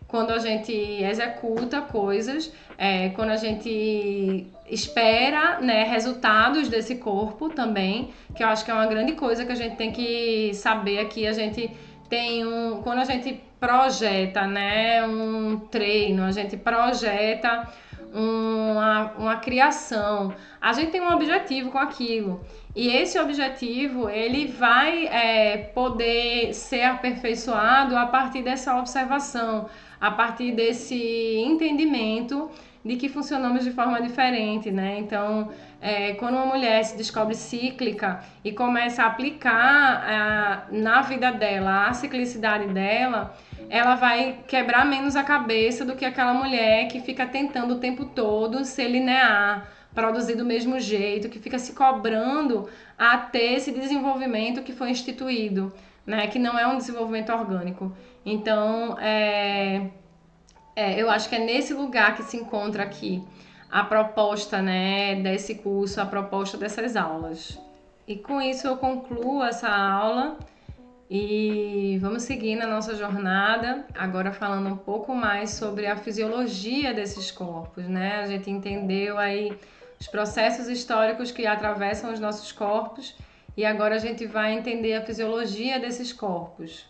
quando a gente executa coisas, quando a gente espera, né, resultados desse corpo também, que eu acho que é uma grande coisa que a gente tem que saber aqui. A gente quando a gente projeta, né, um treino, a gente projeta uma criação, a gente tem um objetivo com aquilo. E esse objetivo, ele vai poder ser aperfeiçoado a partir dessa observação, a partir desse entendimento de que funcionamos de forma diferente, né? Então, quando uma mulher se descobre cíclica e começa a aplicar na vida dela a ciclicidade dela, ela vai quebrar menos a cabeça do que aquela mulher que fica tentando o tempo todo ser linear, produzir do mesmo jeito, que fica se cobrando a ter esse desenvolvimento que foi instituído, né? Que não é um desenvolvimento orgânico. Então, eu acho que é nesse lugar que se encontra aqui a proposta, né, desse curso, a proposta dessas aulas. E com isso eu concluo essa aula e vamos seguir na nossa jornada, agora falando um pouco mais sobre a fisiologia desses corpos, né? A gente entendeu aí os processos históricos que atravessam os nossos corpos e agora a gente vai entender a fisiologia desses corpos.